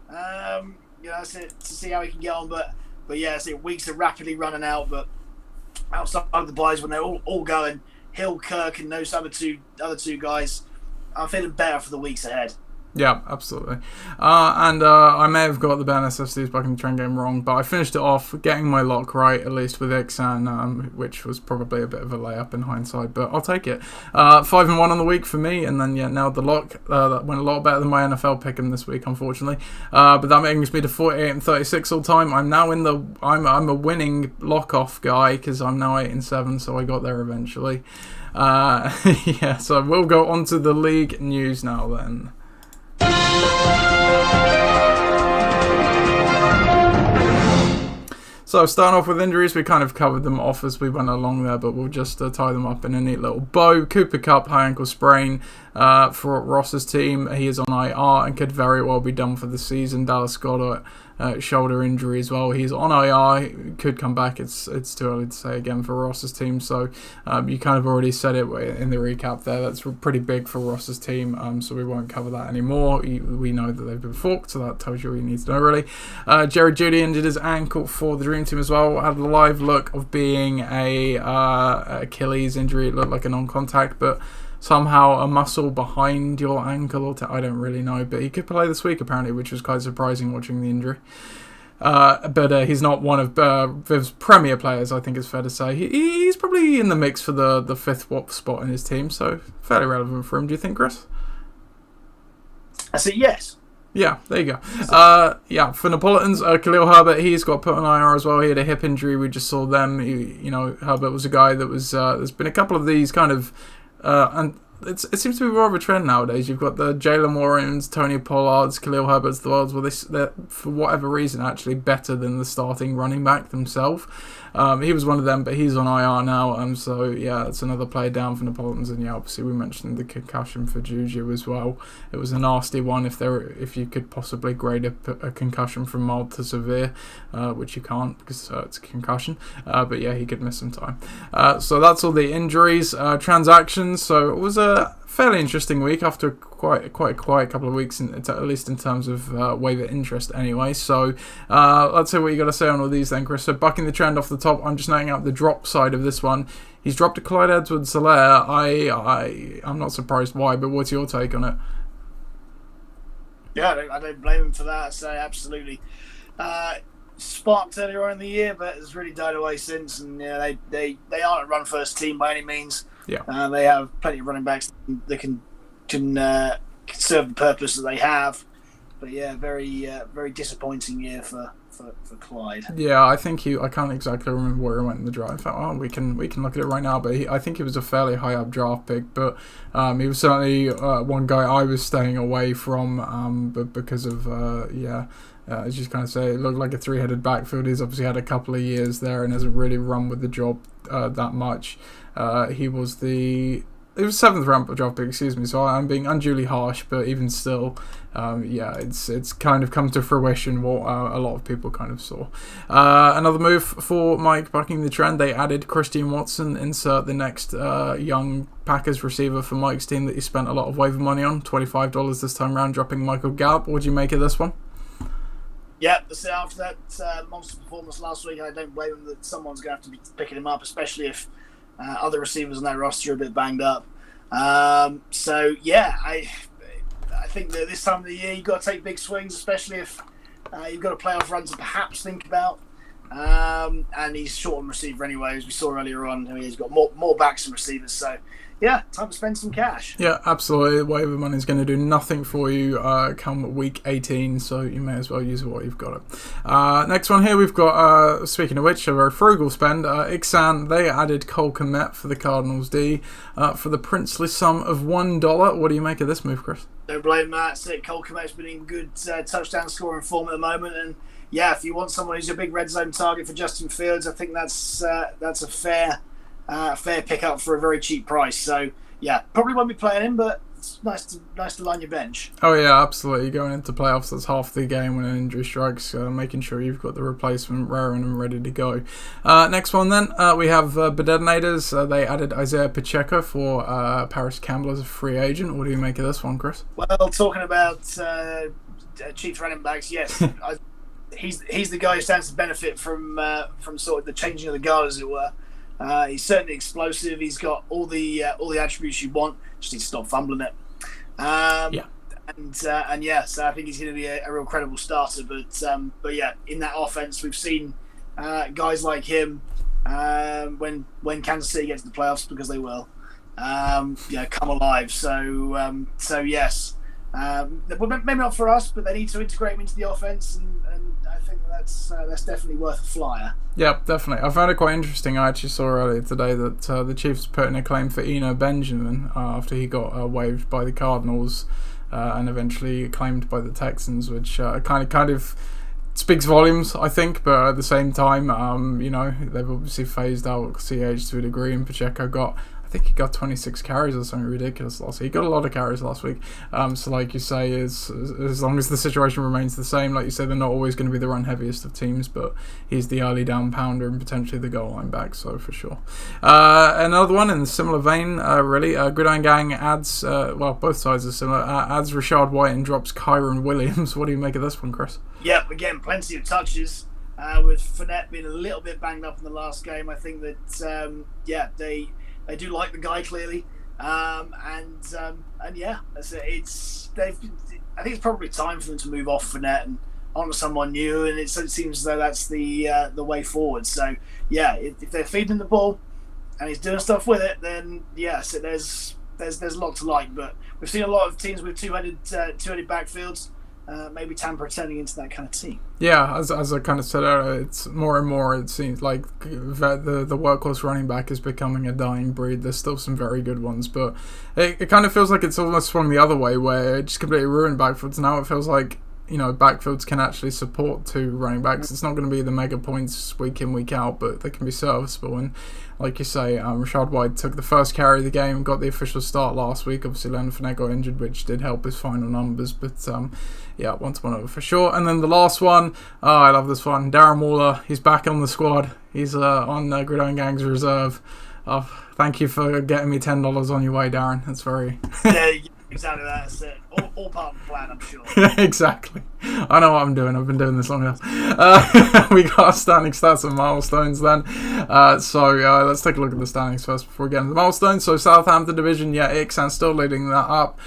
That's it, to see how he can get on. But yeah, weeks are rapidly running out. But outside of the buys, when they're all going, Hill, Kirk, and those other two guys, I'm feeling better for the weeks ahead. Yeah, absolutely. And I may have got the Ben SFC's back in the trend game wrong, but I finished it off getting my lock right, at least with Ixan, which was probably a bit of a layup in hindsight, but I'll take it. 5-1 on the week for me, and then now the lock that went a lot better than my NFL pick'em this week, unfortunately. But that brings me to 48-36 all time. I'm now I'm a winning lock off guy because I'm now 8-7, so I got there eventually. So we'll go on to the league news now then. So starting off with injuries, we kind of covered them off as we went along there, but we'll just tie them up in a neat little bow. Cooper Kupp, high ankle sprain for Ross's team. He is on IR and could very well be done for the season. Dallas Goedert, shoulder injury as well. He's on IR, could come back. It's too early to say again for Ross's team. So you kind of already said it in the recap there. That's pretty big for Ross's team. So we won't cover that anymore. We know that they've been forked, so that tells you all you need to know really. Jerry Jeudy injured his ankle for the Dream Team as well. Had a live look of being a Achilles injury. It looked like a non-contact, but somehow a muscle behind your ankle, I don't really know, but he could play this week apparently, which was quite surprising watching the injury. But he's not one of Viv's premier players, I think it's fair to say. He's probably in the mix for the fifth spot in his team, so fairly relevant for him, do you think, Chris? I say yes. Yeah, there you go. For Napolitans, Khalil Herbert, he's got put on IR as well. He had a hip injury. We just saw them. Herbert was a guy that was... there's been a couple of these kind of... and it seems to be more of a trend nowadays. You've got the Jalen Warrens, Tony Pollards, Khalil Herberts, the worlds. Well, they're, for whatever reason, actually better than the starting running back themselves. He was one of them, but he's on IR now. So, yeah, it's another player down for Napolitans. And, yeah, obviously we mentioned the concussion for Juju as well. It was a nasty one if you could possibly grade a concussion from mild to severe, which you can't because it's a concussion. But, yeah, he could miss some time. So that's all the injuries. Transactions. So it was a fairly interesting week after quite a quiet couple of weeks, at least in terms of waiver interest anyway. So let's see what you got to say on all these then, Chris. So bucking the trend off the top, I'm just noting out the drop side of this one. He's dropped to Clyde Edwards-Helaire. I'm not surprised why, but what's your take on it? Yeah, I don't blame him for that. I say absolutely. Sparked earlier on in the year, but it's really died away since. And yeah, they aren't a run first team by any means. Yeah, they have plenty of running backs that can serve the purpose that they have. But yeah, very disappointing year for Clyde. Yeah, I think I can't exactly remember where he went in the draft. In fact, we can look at it right now. But I think he was a fairly high up draft pick. But he was certainly one guy I was staying away from. But because of as you kind of say, it looked like a three-headed backfield. He's obviously had a couple of years there and hasn't really run with the job that much. He was 7th round draft pick, excuse me, so I'm being unduly harsh, but even still, it's kind of come to fruition what a lot of people kind of saw. Another move for Mike bucking the trend, they added Christian Watson, insert the next young Packers receiver for Mike's team that he spent a lot of waiver money on, $25 this time round, dropping Michael Gallup. What do you make of this one? Yeah, after that monster performance last week, I don't blame him that someone's going to have to be picking him up, especially if other receivers on that roster are a bit banged up. I think that this time of the year you've got to take big swings, especially if you've got a playoff run to perhaps think about. And he's short on receiver anyway, as we saw earlier on. I mean, he's got more backs and receivers, so yeah, time to spend some cash. Yeah, absolutely. Waiver money is going to do nothing for you come week 18, so you may as well use what you've got. Next one here, we've got, speaking of which, a very frugal spend. Ixan, they added Cole Kmet for the Cardinals D for the princely sum of $1. What do you make of this move, Chris? Don't blame Matt. Cole Kmet's been in good touchdown scoring form at the moment, and yeah, if you want someone who's a big red zone target for Justin Fields, I think that's a fair pickup for a very cheap price. So yeah, probably won't be playing him, but it's nice to line your bench. Oh yeah, absolutely. Going into playoffs, that's half the game when an injury strikes. Making sure you've got the replacement raring and ready to go. Next one then, we have Bedetonators. They added Isaiah Pacheco for Paris Campbell as a free agent. What do you make of this one, Chris? Well, talking about Chiefs running backs, yes. He's the guy who stands to benefit from sort of the changing of the guard, as it were. He's certainly explosive. He's got all the attributes you want. Just need to stop fumbling it. So I think he's going to be a real credible starter. But yeah, in that offense, we've seen guys like him when Kansas City gets to the playoffs, because they will, come alive. So yes. Maybe not for us, but they need to integrate him into the offense, and I think that's definitely worth a flyer. Yeah, definitely. I found it quite interesting. I actually saw earlier today that the Chiefs put in a claim for Eno Benjamin after he got waived by the Cardinals and eventually claimed by the Texans, which kind of speaks volumes, I think. But at the same time, they've obviously phased out CH to a degree, and Pacheco I think he got 26 carries or something ridiculous last week. He got a lot of carries last week. So like you say, as long as the situation remains the same, like you say, they're not always going to be the run heaviest of teams, but he's the early down pounder and potentially the goal line back, so for sure. Another one in a similar vein, really. Gridiron Gang adds, both sides are similar, adds Rashad White and drops Kyron Williams. What do you make of this one, Chris? Yep, again, plenty of touches. With Fournette being a little bit banged up in the last game, I think that, they do like the guy clearly, I think it's probably time for them to move off Fournette and onto someone new, and it seems as though that's the way forward. So yeah, if they're feeding him the ball and he's doing stuff with it, then yes, there's a lot to like. But we've seen a lot of teams with two-headed backfields. Maybe Tampa turning into that kind of team. Yeah, as I kind of said earlier, it's more and more, it seems like the workhorse running back is becoming a dying breed. There's still some very good ones, but it kind of feels like it's almost swung the other way, where it just completely ruined backfields. Now it feels like, backfields can actually support two running backs. It's not going to be the mega points week in, week out, but they can be serviceable. And like you say, Rashad White took the first carry of the game, got the official start last week. Obviously, Leonard Fournette got injured, which did help his final numbers. But once one over for sure. And then the last one, I love this one. Darren Waller, he's back on the squad. He's on Gridiron Gang's reserve. Thank you for getting me $10 on your way, Darren. That's very... Yeah, exactly that. That's it. All part of the plan, I'm sure. Exactly. I know what I'm doing. I've been doing this long enough. We got our standing stats and milestones then. Let's take a look at the standings first before we get into the milestones. So Southampton division, Ixan still leading that up.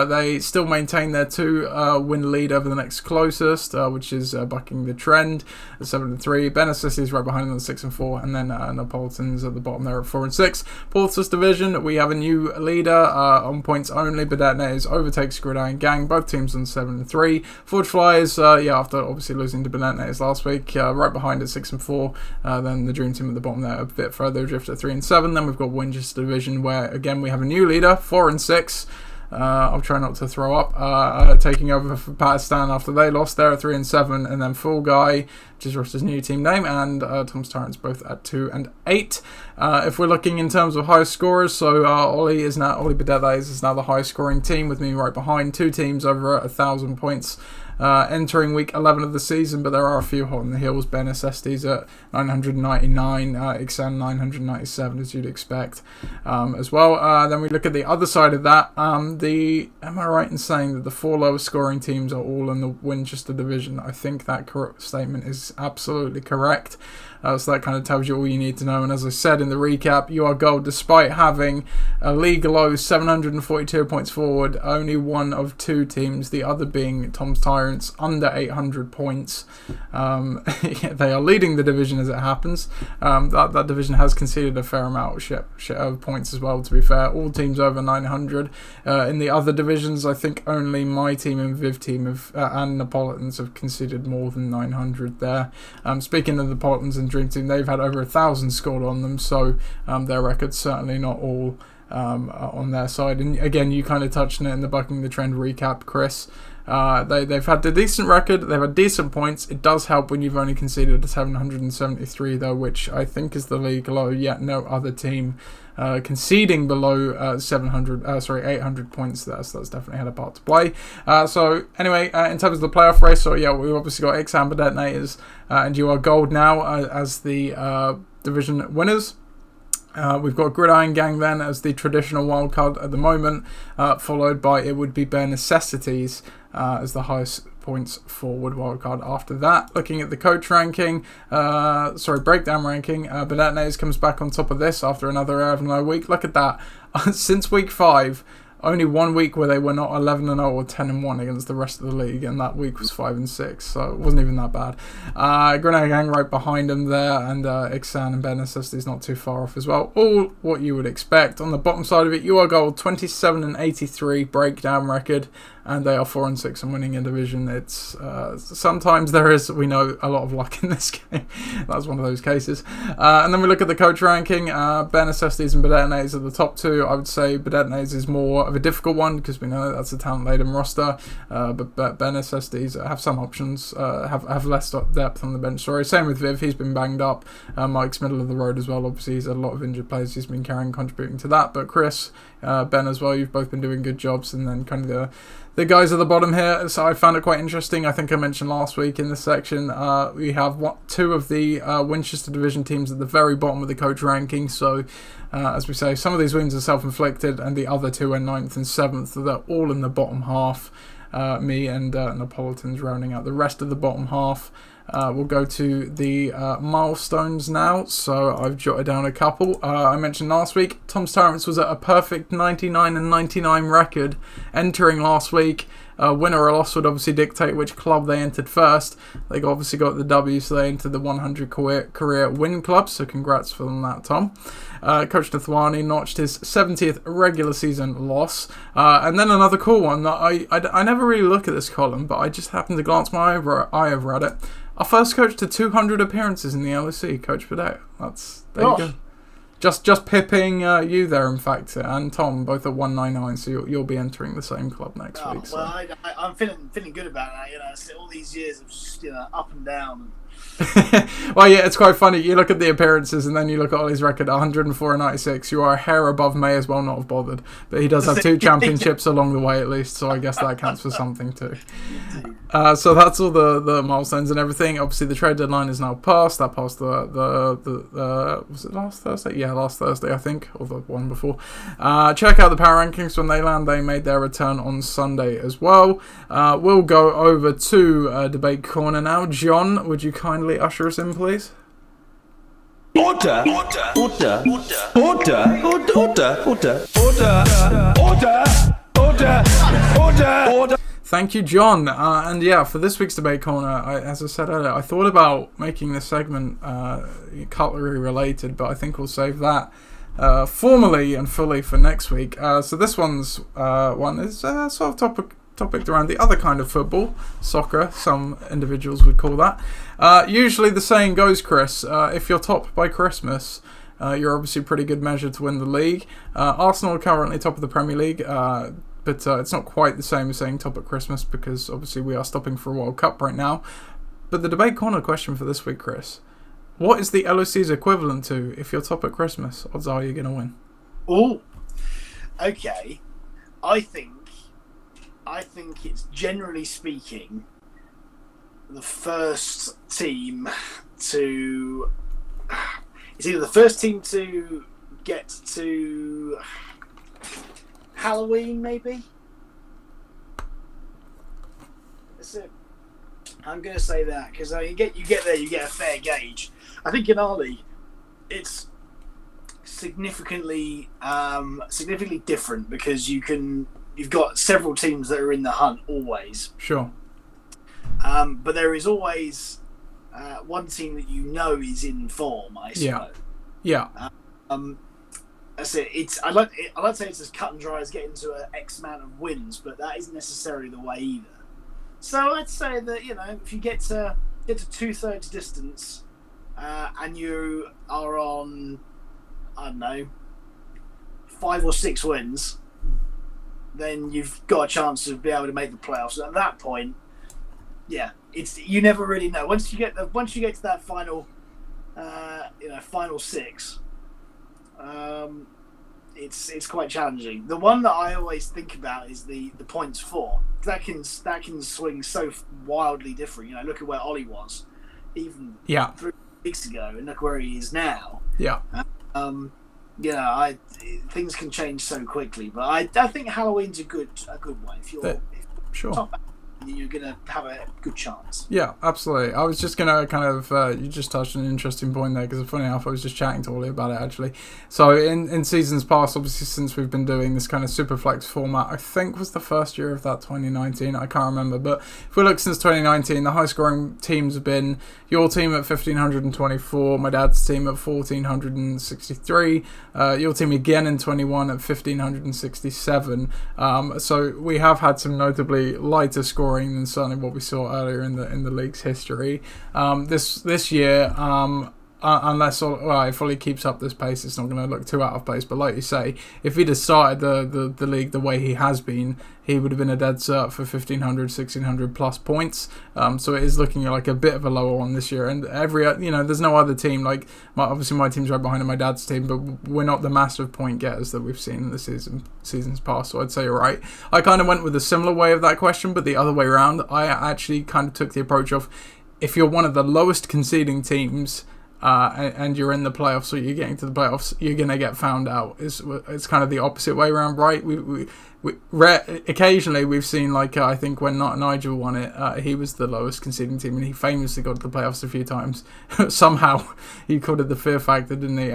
They still maintain their 2-win lead over the next closest, which is bucking the trend at 7-3. Benesis is right behind them at 6-4, and then Napolitan's at the bottom there at 4-6. Portsmouth division, we have a new leader on points only. Bedetonators overtakes Gridiron Gang, both teams on 7-3. Forge Flyers, after obviously losing to Bedetonators last week, right behind at 6-4. Then the Dream Team at the bottom there a bit further, drift at 3-7. Then we've got Winchester division, where again we have a new leader, 4-6. I'll try not to throw up. Taking over for Pakistan after they lost. They're at 3 and 7, and then Full Guy, which is Ross's new team name, and Tom's Tyrants both at 2 and 8. If we're looking in terms of highest scorers, so Ollie Bedet is now the highest scoring team, with me right behind. 2 teams over 1,000 points. Entering week 11 of the season, but there are a few hot on the heels. Ben Estes at 999, Ixan 997, as you'd expect, as well. Then we look at the other side of that. Am I right in saying that the 4 lowest scoring teams are all in the Winchester division? I think that statement is absolutely correct. So that kind of tells you all you need to know. And as I said in the recap, you are gold despite having a league low 742 points forward. Only one of 2 teams, the other being Tom's Tyrants, under 800 points. They are leading the division as it happens. That division has conceded a fair amount of points as well, to be fair. All teams over 900. In the other divisions, I think only my team and Viv team and Napolitans have conceded more than 900 there. Speaking of the Napolitans and Dream Team, they've had over 1,000 scored on them, so their record's certainly not all on their side. And again, you kind of touched on it in the Bucking the Trend recap, Chris. They've had a decent record, they've had decent points. It does help when you've only conceded 773 though, which I think is the league low, yet no other team conceding below 800 points there, so that's definitely had a part to play. So anyway, in terms of the playoff race, so yeah, we've obviously got Ixan Detonators and you are gold now as the division winners. We've got Gridiron Gang then as the traditional wildcard at the moment, followed by it would be Bare Necessities as the highest points forward wildcard. After that, looking at the coach ranking, breakdown ranking, Bedettnes comes back on top of this after another 11-0 week. Look at that. Since week 5, only one week where they were not 11-0 or 10-1 against the rest of the league, and that week was 5-6, so it wasn't even that bad. Grenade Gang right behind them there, and Ixan and Ben is not too far off as well. All what you would expect. On the bottom side of it, you are gold 27-83 breakdown record, and they are 4-6 and winning a division. It's sometimes there is, we know, a lot of luck in this game. That's one of those cases. And then we look at the coach ranking. Ben Estes and Bedettnes are the top 2. I would say Bedettnes is more of a difficult one because we know that's a talent-laden roster. But Ben Estes have some options, have less depth on the bench. Same with Viv. He's been banged up. Mike's middle of the road as well. Obviously, he's had a lot of injured players he's been contributing to that. But Chris, Ben as well, you've both been doing good jobs. And then kind of the guys at the bottom here, so I found it quite interesting. I think I mentioned last week in this section, we have 2 of the Winchester Division teams at the very bottom of the coach ranking. So, as we say, some of these wins are self-inflicted, and the other 2 are 9th and 7th. So they're all in the bottom half. Me and Napolitans rounding out the rest of the bottom half. We'll go to the milestones now. So I've jotted down a couple. I mentioned last week, Tom's Tyrants was at a perfect 99-99 record entering last week. Winner or loss would obviously dictate which club they entered first. They obviously got the W, so they entered the 100 career win club. So congrats for them that, Tom. Coach Nathwani notched his 70th regular season loss. And then another cool one that I never really look at this column, but I just happened to glance my eye over at it. Our first coach to 200 appearances in the LOC, Coach Bedett. There you go. Just pipping you there, in fact, and Tom, both at 199, so you'll be entering the same club next week. So. Well, I'm feeling good about that. All these years of just up and down. Well, yeah, it's quite funny. You look at the appearances and then you look at Ollie's record, 104 and 96. You are a hair above, may as well not have bothered. But he does have 2 championships along the way at least, so I guess that counts for something too. So that's all the milestones and everything. Obviously, the trade deadline is now passed. That passed was it last Thursday? Yeah, last Thursday, I think, or the one before. Check out the power rankings when they land. They made their return on Sunday as well. We'll go over to Debate Corner now. John, would you kindly usher us in, please? Order. Thank you, John. And yeah, for this week's Debate Corner, as I said earlier, I thought about making this segment cutlery related, but I think we'll save that formally and fully for next week. So this one's one is sort of topic around the other kind of football, soccer, some individuals would call that. Usually the saying goes, Chris, if you're top by Christmas, you're obviously pretty good measure to win the league. Arsenal are currently top of the Premier League, but it's not quite the same as saying top at Christmas, because obviously we are stopping for a World Cup right now. But the debate corner question for this week, Chris, what is the LOC's equivalent to if you're top at Christmas? Odds are you're going to win. Oh, okay. I think it's, generally speaking, the first team to... It's either the first team to get to Halloween, maybe? That's it. I'm going to say that, because you get there, you get a fair gauge. I think in our league, it's significantly different, because you've got several teams that are in the hunt always. Sure. But there is always one team that is in form, I suppose. Yeah. That's it. I'd like to say it's as cut and dry as getting to an X amount of wins, but that isn't necessarily the way either. So I'd say that, if you get to 2/3 distance, and you are on, I don't know, 5 or 6 wins, then you've got a chance to be able to make the playoffs. At that point, you never really know. Once you get to that final, final 6, it's quite challenging. The one that I always think about is the points for. That can swing so wildly different. Look at where Ollie was, even 3 weeks ago, and look where he is now. Yeah. Things can change so quickly, but I think Halloween's a good way. If you're sure. top, you're gonna have a good chance. Yeah, absolutely. I was just gonna kind of you just touched on an interesting point there, because funny enough, I was just chatting to Ollie about it actually. So in seasons past, obviously since we've been doing this kind of Superflex format, I think was the first year of that 2019. I can't remember, but if we look since 2019, the high scoring teams have been your team at 1,524, my dad's team at 1,463, your team again in 21 at 1,567. So we have had some notably lighter scoring than certainly what we saw earlier in the league's history. This year, unless if Ollie keeps up this pace, it's not going to look too out of place. But like you say, if he'd have started the league the way he has been, he would have been a dead cert for 1,500, 1,600 plus points. So it is looking like a bit of a lower one this year. And there's no other team obviously my team's right behind my dad's team, but we're not the massive point getters that we've seen in the seasons past. So I'd say you're right. I kind of went with a similar way of that question, but the other way around. I actually kind of took the approach of, if you're one of the lowest conceding teams, and you're in the playoffs, or you're getting to the playoffs, you're going to get found out. It's kind of the opposite way around, right? Occasionally we've seen, I think when Nigel won it, he was the lowest conceding team, and he famously got to the playoffs a few times. Somehow he called it the fear factor, didn't he?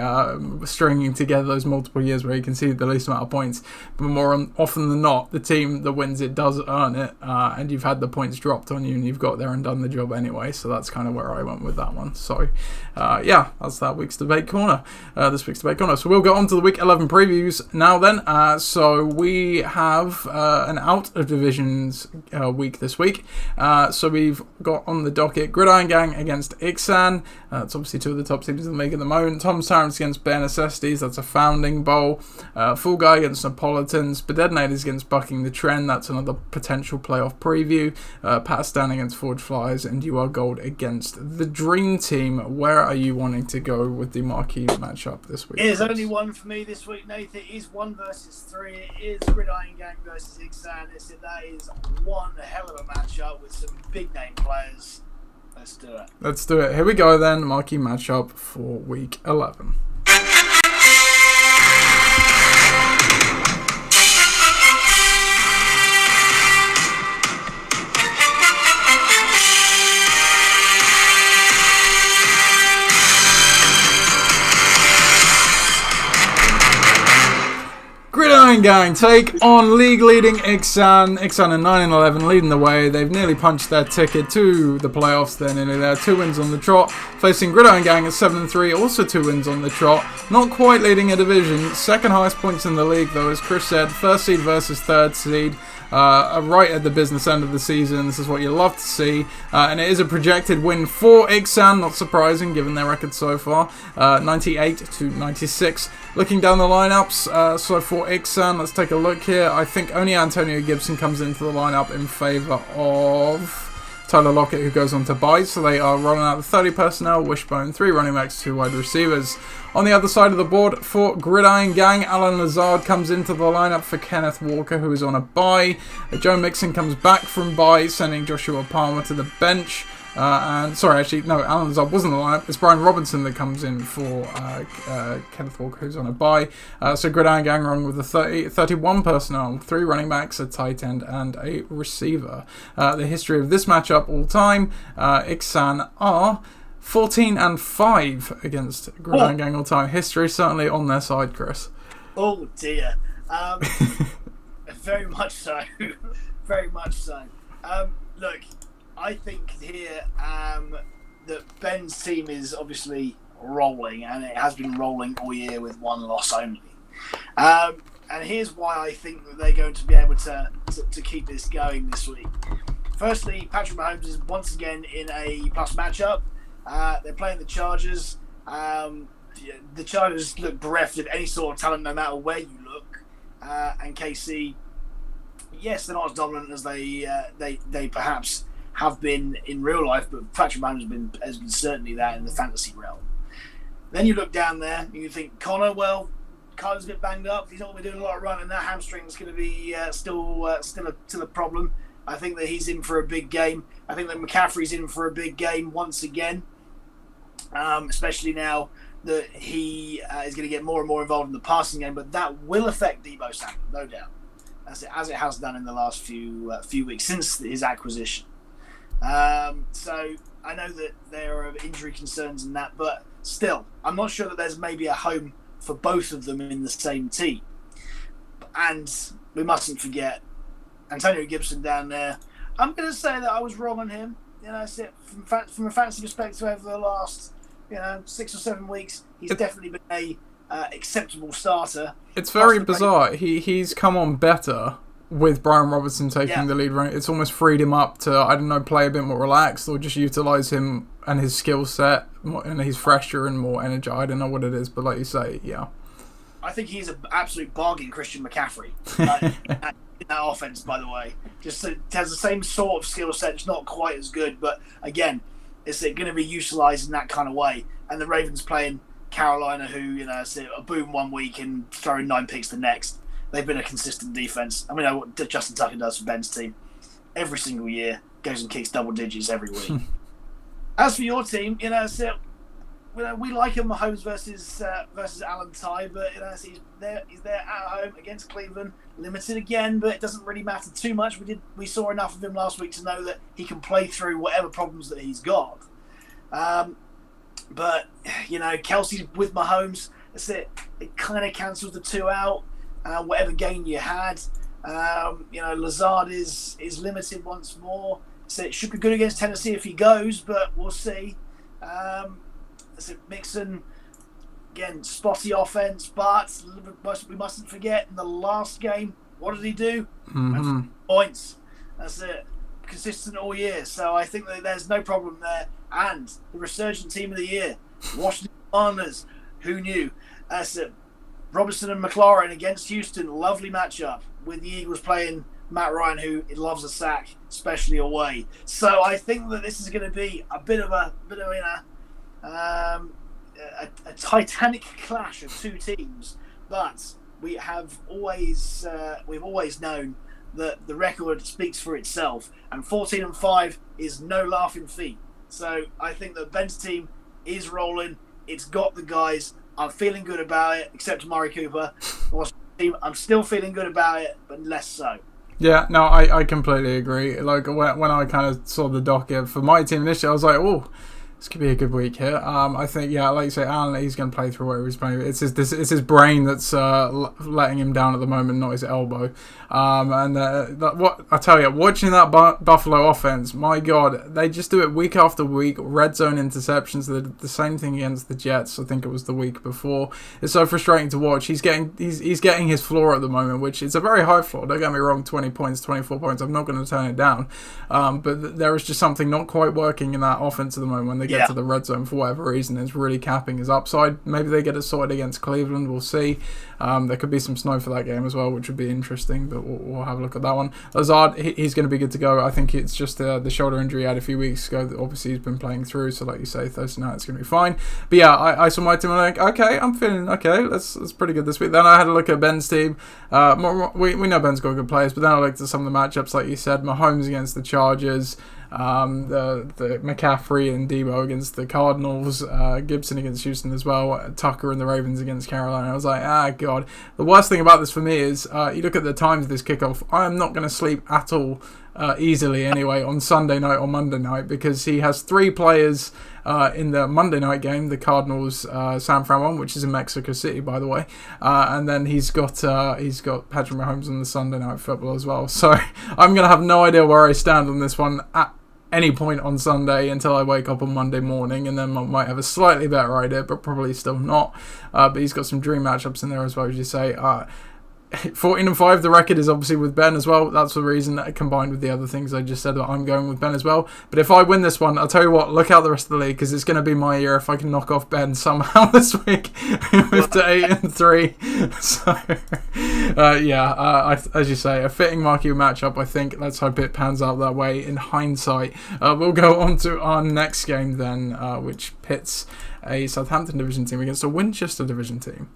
Stringing together those multiple years where he conceded the least amount of points. But more often than not, the team that wins it does earn it, and you've had the points dropped on you, and you've got there and done the job anyway. So that's kind of where I went with that one. So that's that week's debate corner. This week's debate corner. So we'll go on to the week 11 previews now. Then, so we have an out of divisions week this week. So we've got on the docket Gridiron Gang against Ixan. It's obviously two of the top teams in the league at the moment. Tom's Tyrants against Bare Necessities. That's a founding bowl. Full Guy against Napolitans. Bedetonators against Bucking the Trend. That's another potential playoff preview. Pat Stan against Forge Flyers, and You Are Gold against the Dream Team. Where are you wanting to go with the marquee matchup this week? There's only one for me this week, Nathan. It is 1 versus 3. It is Gridiron Gang versus Ixan. That is one hell of a matchup with some big name players. Let's do it. Here we go then. Marquee matchup for week 11. Gridiron Gang take on league-leading Ixan. Ixan are 9-11, leading the way. They've nearly punched their ticket to the playoffs. They're nearly there. 2 wins on the trot. Facing Gridiron Gang at 7-3, also 2 wins on the trot. Not quite leading a division. Second highest points in the league, though, as Chris said. First seed versus third seed. Right at the business end of the season. This is what you love to see. And it is a projected win for Ixan. Not surprising, given their record so far. 98-96. Looking down the lineups, so for Ixan, concerned, let's take a look here. I think only Antonio Gibson comes into the lineup in favour of Tyler Lockett, who goes on to bye. So they are rolling out the 30 personnel, Wishbone, 3 running backs, 2 wide receivers. On the other side of the board for Gridiron Gang, Alan Lazard comes into the lineup for Kenneth Walker, who is on a bye. Joe Mixon comes back from bye, sending Joshua Palmer to the bench. Alan Lazard wasn't in the lineup. It's Brian Robinson that comes in for Kenneth Walker, who's on a bye. So Gridiron Gang wrong with the 31 personnel, 3 running backs, a tight end, and a receiver. The history of this matchup all time, Ixan are 14-5 against Gridiron Gang all time. History certainly on their side, Chris. Oh dear. Very much so. Very much so. Look, I think here that Ben's team is obviously rolling, and it has been rolling all year with 1 loss only. And here's why I think that they're going to be able to keep this going this week. Firstly, Patrick Mahomes is once again in a plus matchup. They're playing the Chargers. The Chargers look bereft of any sort of talent, no matter where you look. And KC, yes, they're not as dominant as they perhaps have been in real life, but Patrick Mahomes has been certainly that in the fantasy realm. Then you look down there and you think Connor's a bit banged up. He's not going to be doing a lot of running. That hamstring's going to be still a problem. I think that he's in for a big game. I think that McCaffrey's in for a big game once again, especially now that he is going to get more and more involved in the passing game. But that will affect Deebo Samuel, no doubt, as it has done in the last few weeks since his acquisition. So I know that there are injury concerns in that, but still, I'm not sure that there's maybe a home for both of them in the same team. And we mustn't forget Antonio Gibson down there. I'm going to say that I was wrong on him. From a fantasy perspective over the last 6 or 7 weeks, he's definitely been a acceptable starter. It's very bizarre. He's come on better with Brian Robinson taking the lead. It's almost freed him up to, play a bit more relaxed or just utilise him and his skill set, and he's fresher and more energy. I don't know what it is, but like you say, yeah. I think he's an absolute bargain, Christian McCaffrey. In that offense, by the way. Just has the same sort of skill set, it's not quite as good, but again, it's going to be utilised in that kind of way. And the Ravens playing Carolina, who, a boom one week and throwing 9 picks the next. They've been a consistent defense. I mean, what Justin Tucker does for Ben's team every single year, goes and kicks double digits every week. As for your team, we like him, Mahomes versus Alan Ty, but he's there at home against Cleveland, limited again, but it doesn't really matter too much. We saw enough of him last week to know that he can play through whatever problems that he's got. But Kelsey's with Mahomes. That's it. It kind of cancels the 2 out. Whatever gain you had, Lazard is limited once more. So it should be good against Tennessee if he goes, but we'll see. Mixon, again, spotty offense, but we mustn't forget in the last game, what did he do? Mm-hmm. Points. That's it. Consistent all year. So I think that there's no problem there. And the resurgent team of the year, Washington Commanders. Who knew? That's it. Robinson and McLaurin against Houston, lovely matchup with the Eagles playing Matt Ryan, who loves a sack, especially away. So I think that this is going to be a bit of a titanic clash of 2 teams. But we've always known that the record speaks for itself, and 14-5 is no laughing feat. So I think that Ben's team is rolling. It's got the guys. I'm feeling good about it, except Amari Cooper. I'm still feeling good about it, but less so. Yeah, no, I completely agree. Like, when I kind of saw the docket for my team initially, I was like, oh, this could be a good week here. I think, like you say, Alan, he's going to play through whatever he's playing. It's his brain that's letting him down at the moment, not his elbow. What I tell you, watching that Buffalo offense, my God, they just do it week after week. Red zone interceptions. The same thing against the Jets. I think it was the week before. It's so frustrating to watch. He's getting his floor at the moment, which is a very high floor. Don't get me wrong, 20 points, 24 points. I'm not going to turn it down. But there is just something not quite working in that offense at the moment when they get to the red zone for whatever reason. It's really capping his upside. Maybe they get it sorted against Cleveland. We'll see. There could be some snow for that game as well, which would be interesting, but we'll have a look at that one. Lazard, he's going to be good to go. I think it's just the shoulder injury he had a few weeks ago that obviously he's been playing through, so like you say, Thursday night it's going to be fine. But yeah, I saw my team and I'm like, okay, I'm feeling okay. That's pretty good this week. Then I had a look at Ben's team. We know Ben's got good players, but then I looked at some of the matchups, like you said, Mahomes against the Chargers, the McCaffrey and Debo against the Cardinals, Gibson against Houston as well, Tucker and the Ravens against Carolina. I was like, God. The worst thing about this for me is you look at the times of this kickoff, I am not going to sleep at all easily anyway on Sunday night or Monday night, because he has 3 players in the Monday night game, the Cardinals San Fran one, which is in Mexico City, by the way, and then he's got Patrick Mahomes on the Sunday night football as well. So I'm gonna have no idea where I stand on this one at any point on Sunday until I wake up on Monday morning, and then I might have a slightly better idea, but probably still not. But he's got some dream matchups in there as well, as you say. 14-5, the record is obviously with Ben as well. That's the reason, that combined with the other things I just said, that I'm going with Ben as well. But if I win this one, I'll tell you what, look out the rest of the league, because it's going to be my year if I can knock off Ben somehow this week. Move to 8-3. So as you say, a fitting marquee matchup, I think. Let's hope it pans out that way in hindsight. We'll go on to our next game then, which pits a Southampton division team against a Winchester division team.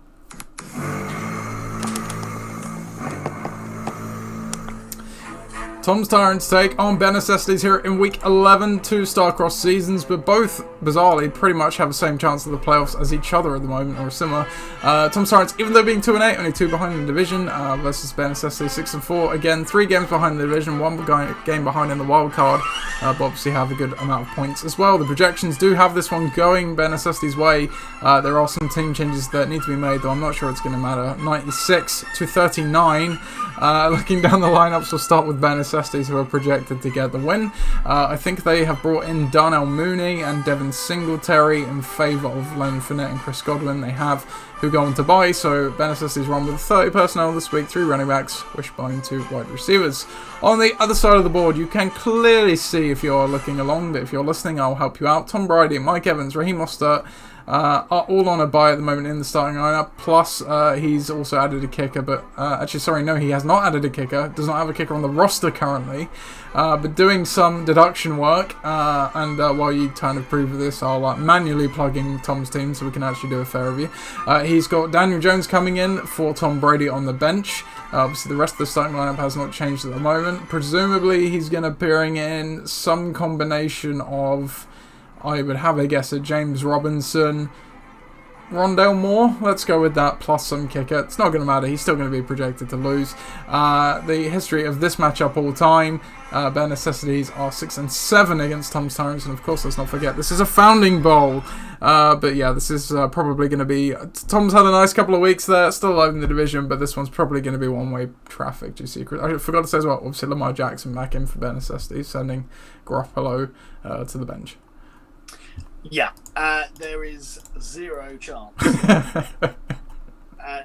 Tom's Tyrants take on Ben Necessities here in Week 11, 2 star-crossed seasons, but both, bizarrely, pretty much have the same chance of the playoffs as each other at the moment, or similar. Tom's Tyrants, even though being 2-8, only 2 behind in the division, versus Ben Necessities 6-4. Again, 3 games behind in the division, 1 game behind in the wild card, but obviously have a good amount of points as well. The projections do have this one going Ben Necessities' way. There are some team changes that need to be made, though I'm not sure it's going to matter. 96-39. Looking down the lineups, we'll start with Ben Necessities, who are projected to get the win. I think they have brought in Darnell Mooney and Devin Singletary in favour of Leonard Fournette and Chris Godwin. They have, who go on to buy, so Ben Necessities run with 30 personnel this week, 3 running backs, Wishbone, 2 wide receivers. On the other side of the board, you can clearly see if you're looking along, but if you're listening, I'll help you out. Tom Brady, Mike Evans, Raheem Mostert, are all on a bye at the moment in the starting lineup. Plus, he's also added a kicker, but actually, sorry, no, he has not added a kicker. Does not have a kicker on the roster currently. But doing some deduction work, and while you kind of prove this, I'll manually plug in Tom's team so we can actually do a fair review. He's got Daniel Jones coming in for Tom Brady on the bench. Obviously, the rest of the starting lineup has not changed at the moment. Presumably, he's going to bring in some combination of, I would have a guess at James Robinson, Rondale Moore, let's go with that, plus some kicker. It's not going to matter, he's still going to be projected to lose. The history of this matchup all time, Ben Necessities are 6-7 against Tom's Tyrants, and of course, let's not forget, this is a founding bowl. But yeah, this is probably going to be, Tom's had a nice couple of weeks there, still alive in the division, but this one's probably going to be one-way traffic, do you see? I forgot to say as well, obviously Lamar Jackson back in for Ben Necessities, sending Garoppolo to the bench. Yeah, there is 0 chance.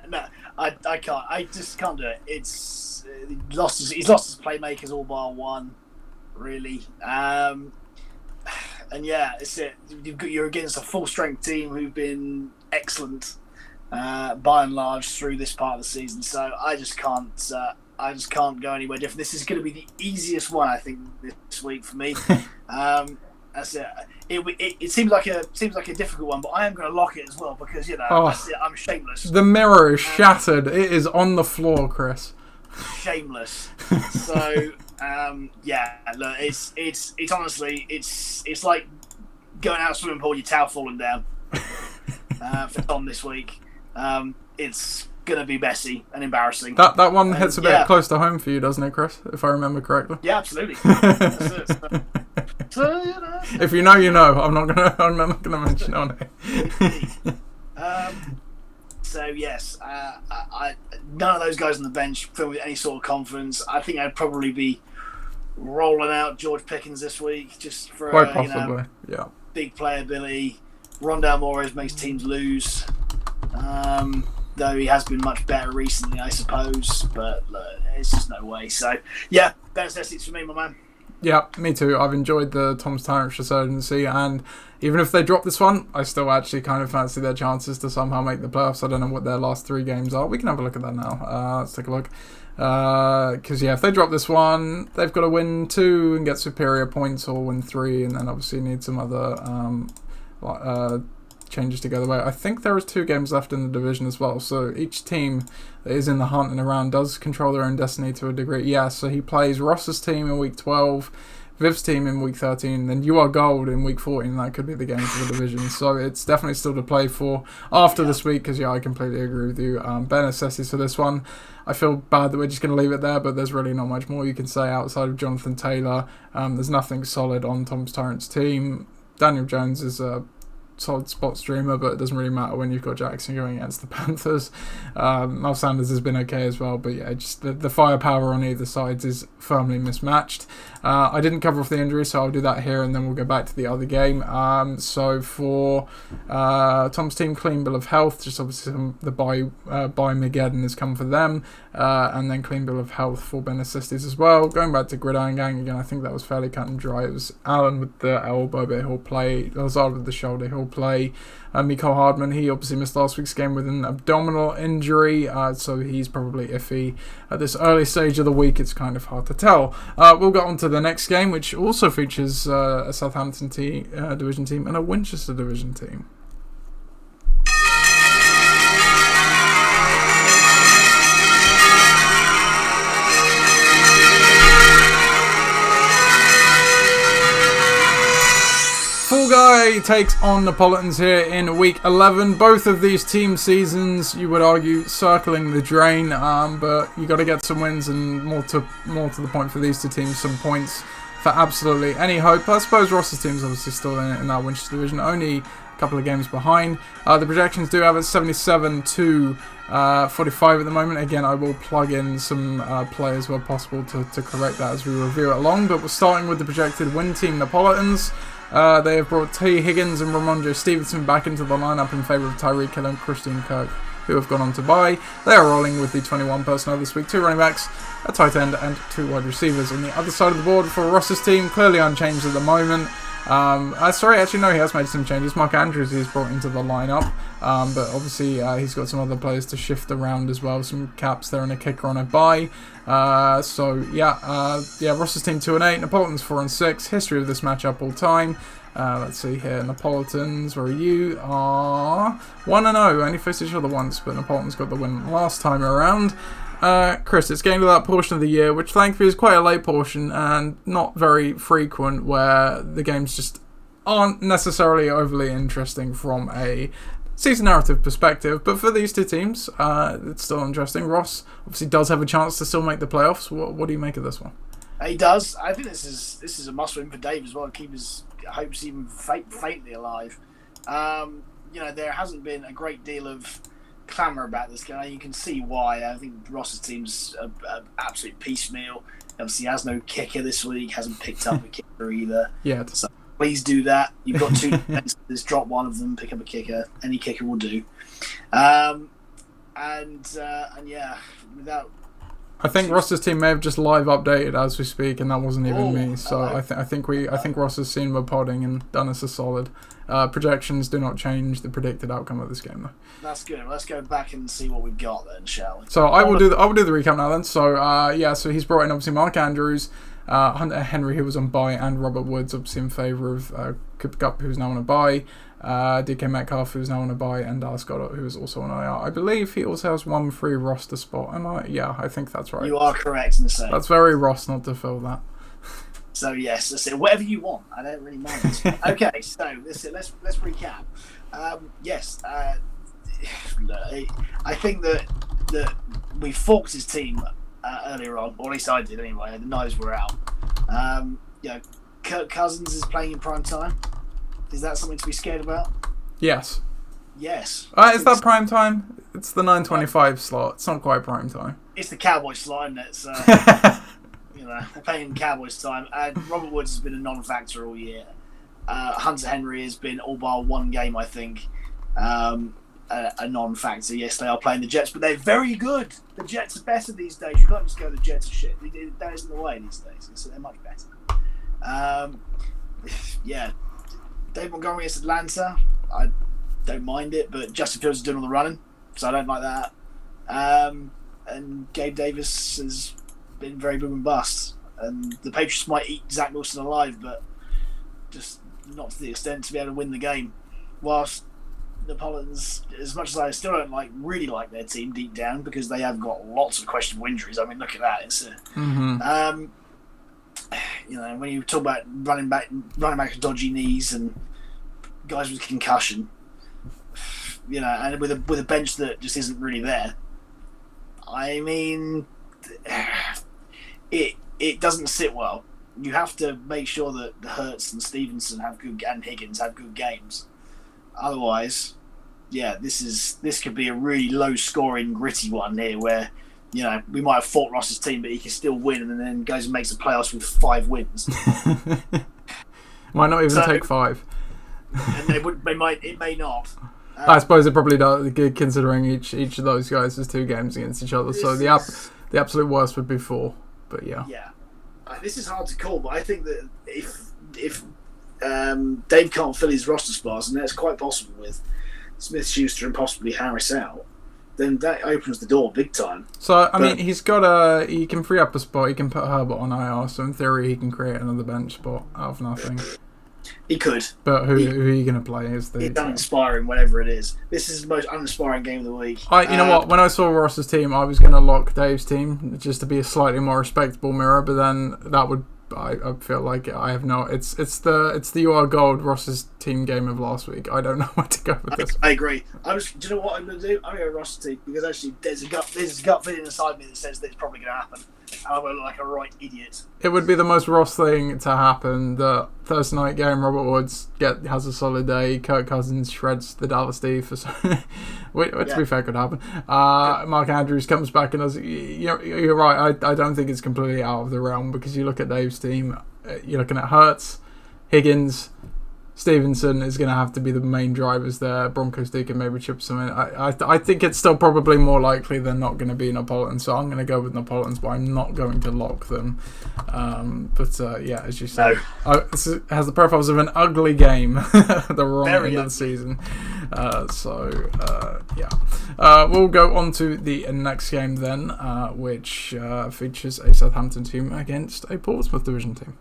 No, I can't. I just can't do it. He's lost his playmakers all bar one, really. And yeah, it's it. You're against a full strength team who've been excellent by and large through this part of the season. So I just can't go anywhere different. This is going to be the easiest one, I think, this week for me. That's it. It seems like a difficult one, but I am going to lock it as well because that's it. I'm shameless. The mirror is shattered. It is on the floor, Chris. Shameless. So yeah, look, it's honestly it's like going out swimming pool, your towel falling down. For Tom this week, it's gonna be messy and embarrassing. That one hits a bit close to home for you, doesn't it, Chris? If I remember correctly. Yeah, absolutely. That's it. So, if you know, you know. I'm not gonna mention on it. So yes, none of those guys on the bench filled with any sort of confidence. I think I'd probably be rolling out George Pickens this week just for quite possibly, big playability. Rondale Moore makes teams lose, though he has been much better recently, I suppose. But look, it's just no way. So yeah, best assets for me, my man. Yeah, me too. I've enjoyed the Tom's Tyrant resurgency, and even if they drop this one, I still actually kind of fancy their chances to somehow make the playoffs. I don't know what their last 3 games are. We can have a look at that now. Let's take a look. Because, if they drop this one, they've got to win 2 and get superior points, or win 3, and then obviously need some other changes to go the way. I think there is 2 games left in the division as well, so each team that is in the hunt and around does control their own destiny to a degree. Yeah, so he plays Ross's team in week 12, Viv's team in week 13, then You Are Gold in week 14. That could be the game for the division, so it's definitely still to play for after this week, because I completely agree with you. Ben assesses for this one. I feel bad that we're just going to leave it there, but there's really not much more you can say outside of Jonathan Taylor. There's nothing solid on Tom's Tyrant's team. Daniel Jones is a solid spot streamer, but it doesn't really matter when you've got Jackson going against the Panthers. Miles Sanders has been okay as well, but yeah, just the firepower on either side is firmly mismatched. I didn't cover off the injury, so I'll do that here, and then we'll go back to the other game. So for Tom's team, clean bill of health, just obviously the buy Mageddon has come for them, and then clean bill of health for Ben Assistis as well. Going back to Gridiron Gang again, I think that was fairly cut and dry. It was Allen with the elbow, but he'll play. Lazard with the shoulder, he'll play. Miko Hardman, he obviously missed last week's game with an abdominal injury, so he's probably iffy. At this early stage of the week, it's kind of hard to tell. We'll go on to the next game, which also features a Southampton division team and a Winchester division team. Fall Guy takes on Napolitans here in week 11. Both of these team seasons, you would argue, circling the drain, but you got to get some wins, and more to the point for these 2 teams, some points for absolutely any hope. I suppose Ross's team's obviously still in that Winchester division, only a couple of games behind. The projections do have it 77 to 45 at the moment. Again, I will plug in some players where possible to correct that as we review it along, but we're starting with the projected win team, Napolitans. They have brought T. Higgins and Ramondre Stevenson back into the lineup in favour of Tyreek Hill and Christian Kirk, who have gone on to bye. They are rolling with the 21 personnel this week, 2 running backs, a tight end and 2 wide receivers. On the other side of the board for Ross's team, clearly unchanged at the moment. He has made some changes. Mark Andrews he's brought into the lineup, but obviously he's got some other players to shift around as well. Some caps there and a kicker on a bye. Ross's team 2-8, Napolitans 4-6. History of this matchup all time. Let's see here, Napolitans, where you are 1-0. Only faced each other once, but Napolitans got the win last time around. Chris, it's getting to that portion of the year, which thankfully is quite a late portion and not very frequent, where the games just aren't necessarily overly interesting from a season narrative perspective. But for these 2 teams, it's still interesting. Ross obviously does have a chance to still make the playoffs. What do you make of this one? He does. I think this is a must-win for Dave as well. Keep his hopes even faintly alive. There hasn't been a great deal of clamour about this game. You can see why. I think Ross's team's an absolute piecemeal. Obviously, he has no kicker this week. Hasn't picked up a kicker either. Yeah. So please do that. You've got 2 defenses. Drop one of them. Pick up a kicker. Any kicker will do. Without. I think Ross's team may have just live updated as we speak, and that wasn't even me. So I think Ross has seen we're podding and done us a solid. Projections do not change the predicted outcome of this game, though. That's good. Let's go back and see what we've got then, shall we? So I will do the recap now then. So so he's brought in obviously Mark Andrews, Hunter Henry, who was on bye, and Robert Woods, obviously in favour of Cooper Kupp, who's now on a bye. DK Metcalf, who's now on a bye, and Dallas Goedert, who is also on IR. I believe he also has 1 free roster spot. I think that's right. You are correct in the same. That's very Ross not to fill that. So yes, that's it. Whatever you want, I don't really mind. Okay, so let's recap. I think that we forked his team earlier on, or at least I did anyway. The knives were out. Kirk Cousins is playing in prime time. Is that something to be scared about? Yes. Yes. Is that prime time? It's the 9:25 slot. It's not quite prime time. It's the Cowboys slot, isn't it? So, we're playing in Cowboys time. And Robert Woods has been a non-factor all year. Hunter Henry has been all bar 1 game, I think, a non-factor. Yes, they are playing the Jets, but they're very good. The Jets are better these days. You can't just go, the Jets are shit. That isn't the way these days. So they're much better. Yeah, Dave Montgomery against Atlanta, I don't mind it, but Justin Fields is doing all the running, so I don't like that. And Gabe Davis has been very boom and bust, and the Patriots might eat Zach Wilson alive, but just not to the extent to be able to win the game. Whilst Napoleons, as much as I still don't really like their team deep down, because they have got lots of questionable injuries. I mean, look at that. It's when you talk about running back with dodgy knees and guys with concussion, and with a bench that just isn't really there. I mean, it doesn't sit well. You have to make sure that Hurts and Stevenson and Higgins have good games. Otherwise, this could be a really low-scoring, gritty one here, where we might have fought Ross's team, but he can still win, and then goes and makes the playoffs with 5 wins. Might not even take 5. And it may not. I suppose it probably does, considering each of those guys has 2 games against each other. So the absolute worst would be 4. But yeah. This is hard to call, but I think that if Dave can't fill his roster spots, and that's quite possible with Smith-Schuster and possibly Harris out, then that opens the door big time. So I mean, he can free up a spot. He can put Herbert on IR, so in theory he can create another bench spot out of nothing. He could. But who are you going to play? It's uninspiring, whatever it is. This is the most uninspiring game of the week. You know what? When I saw Ross's team, I was going to lock Dave's team just to be a slightly more respectable mirror. But then that would, I feel like I have no. It's the You Are Gold Ross's team game of last week. I don't know where to go with this. I agree. Do you know what I'm going to do? I'm going to go Ross's team, because actually there's a gut feeling inside me that says that it's probably going to happen. I'm going to look like a right idiot. It would be the most Ross thing to happen. The Thursday night game, Robert Woods has a solid day. Kirk Cousins shreds the Dallas D for which to be fair could happen. Mark Andrews comes back and does. You're right. I don't think it's completely out of the realm, because you look at Dave's team. You're looking at Hurts, Higgins, Stevenson is going to have to be the main drivers there. Broncos D can maybe chip some in. I think it's still probably more likely they're not going to be Napolitans, so I'm going to go with Napolitans, but I'm not going to lock them. As you said, this has the profiles of an ugly game, the wrong end of the season. We'll go on to the next game then, which features a Southampton team against a Portsmouth Division team.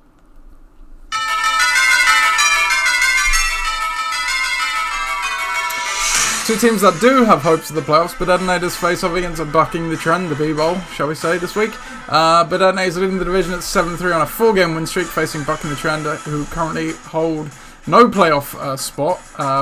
Two teams that do have hopes of the playoffs, but Adelaiders face off against bucking the trend, the B-Bowl, shall we say, this week. But Adelaiders leading the division at 7-3 on a 4-game win streak, facing bucking the trend, who currently hold no playoff spot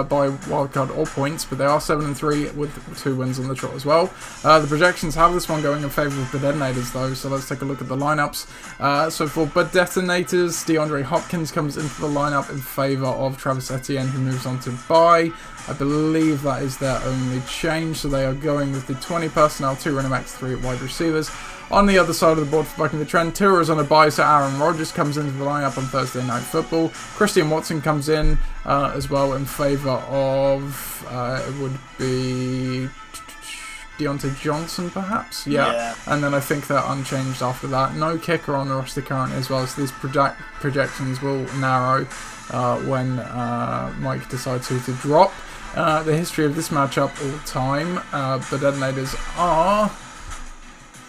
by wildcard or points, but they are 7-3 with 2 wins on the trot as well. The projections have this one going in favour of the Detonators though, so let's take a look at the lineups. So for Bud Detonators, DeAndre Hopkins comes into the lineup in favour of Travis Etienne, who moves on to bye. I believe that is their only change, so they are going with the 20 personnel, 2 running backs, 3 wide receivers. On the other side of the board for bucking the trend, Tua is on a bye, so Aaron Rodgers comes into the lineup on Thursday Night Football. Christian Watson comes in as well in favour of, it would be Deontay Johnson, perhaps? Yeah. And then I think they're unchanged after that. No kicker on the roster currently as well, so these projections will narrow when Mike decides who to drop. The history of this matchup all time, the Detonators are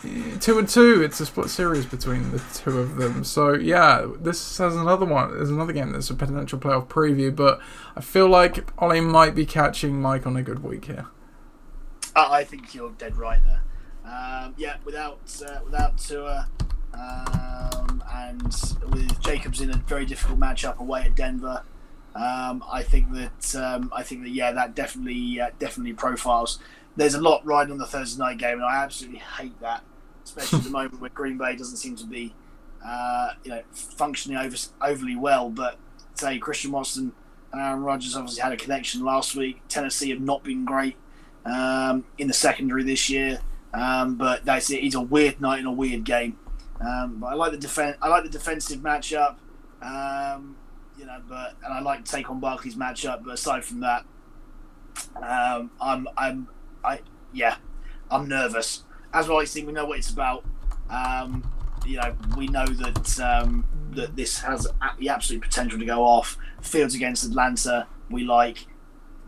2-2. It's a split series between the two of them. So yeah, this has another one. There's another game that's a potential playoff preview, but I feel like Ollie might be catching Mike on a good week here. I think you're dead right there. Without Tua, and with Jacobs in a very difficult matchup away at Denver, I think that that definitely profiles. There's a lot riding on the Thursday night game, and I absolutely hate that, especially at the moment where Green Bay doesn't seem to be functioning overly well. But say Christian Watson and Aaron Rodgers obviously had a connection last week. Tennessee have not been great in the secondary this year, but that's it. It's a weird night and a weird game. But I like the I like the defensive matchup. And I like to take on Barkley's matchup. But aside from that, I'm nervous. As well, I think we know what it's about. We know that that this has the absolute potential to go off. Fields against Atlanta, we like.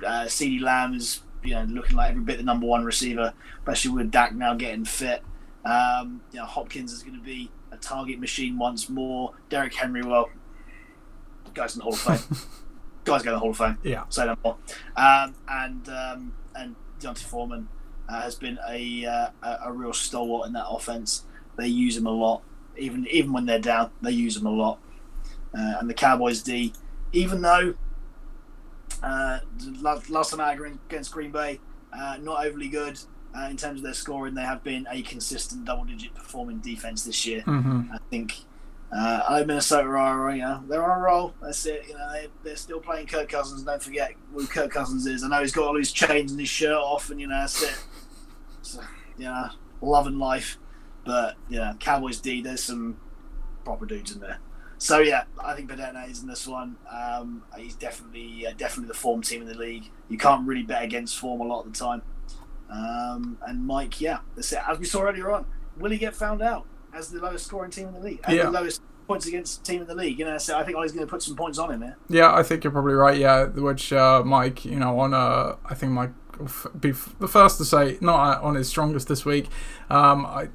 CeeDee Lamb is looking like every bit the number one receiver, especially with Dak now getting fit. Hopkins is going to be a target machine once more. Derrick Henry, well, guy's in the Hall of Fame. Guy's going to the Hall of Fame. Yeah. Say no more. And Deontay Foreman has been a real stalwart in that offense. They use him a lot, even when they're down. They use him a lot. And the Cowboys D, even though last time out against Green Bay, not overly good in terms of their scoring, they have been a consistent double-digit performing defense this year. I think. I know Minnesota are, they're on a roll. That's it. They're still playing Kirk Cousins. Don't forget who Kirk Cousins is. I know he's got all his chains and his shirt off, and that's it. So, love and life. But Cowboys D, there's some proper dudes in there. So I think Badena is in this one. He's definitely the form team in the league. You can't really bet against form a lot of the time. And Mike, that's it. As we saw earlier on, will he get found out as the lowest scoring team in the league, and the lowest points against team in the league? So I think Ollie's going to put some points on him here. Yeah, I think you're probably right. Yeah, which Mike, I think Mike will be the first to say not on his strongest this week. I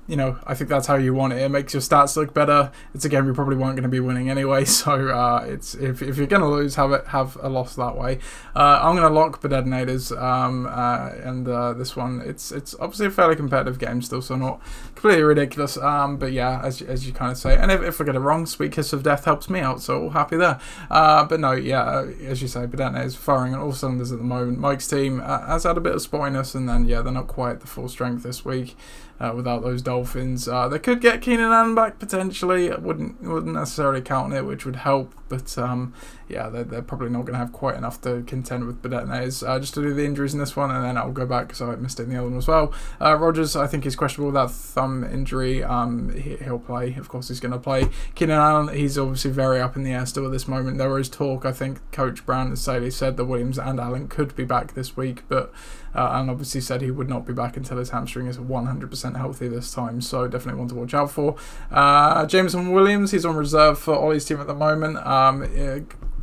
think that's how you want it. It makes your stats look better. It's a game you probably weren't going to be winning anyway. So it's if you're going to lose, have a loss that way. I'm going to lock the Detonators. And this one, it's obviously a fairly competitive game still, so not completely ridiculous. But as you kind of say, and if I get it wrong, Sweet Kiss of Death helps me out, so all happy there. But no, as you say, Badena is firing on all cylinders at the moment. Mike's team has had a bit of spoiliness, and then they're not quite at the full strength this week without those Dolphins. They could get Keenan Allen back potentially. Wouldn't necessarily count it, which would help, but they're probably not going to have quite enough to contend with Badena. Just to do the injuries in this one, and then I'll go back because I missed it in the other one as well. Rodgers, I think he's questionable with that thumb injury. He'll play. Of course he's going to play. Keenan Allen, he's obviously very up in the air still at this moment. There is talk, I think Coach Brown and Saley said that Williams and Allen could be back this week, but and obviously said he would not be back until his hamstring is 100% healthy this time, so definitely one to watch out for. Jameson Williams, he's on reserve for Ollie's team at the moment.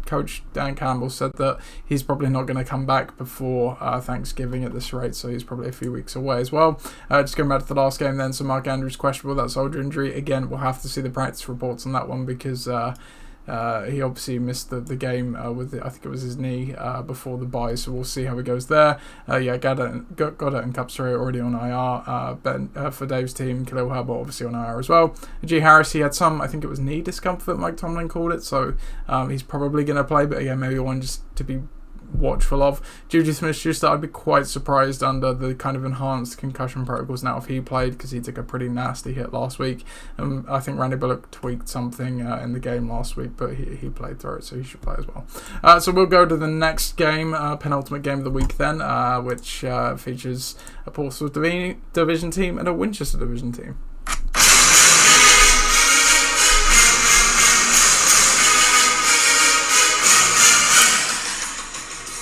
Coach Dan Campbell said that he's probably not going to come back before Thanksgiving at this rate, so he's probably a few weeks away as well. Just going back to the last game then, so Mark Andrews questionable, that shoulder injury. Again, we'll have to see the practice reports on that one because he obviously missed the game with I think it was his knee before the bye, so we'll see how he goes there. Goddard and Cupster are already on IR. For Dave's team, Khalil Herbert obviously on IR as well. G. Harris, he had some, I think it was knee discomfort, Mike Tomlin called it, so he's probably going to play, but again, maybe one just to be watchful of. Juju Smith-Schuster, I'd be quite surprised under the kind of enhanced concussion protocols now if he played, because he took a pretty nasty hit last week. I think Randy Bullock tweaked something in the game last week, but he played through it, so he should play as well. So we'll go to the next game, penultimate game of the week then, which features a Portsmouth Division team and a Winchester Division team.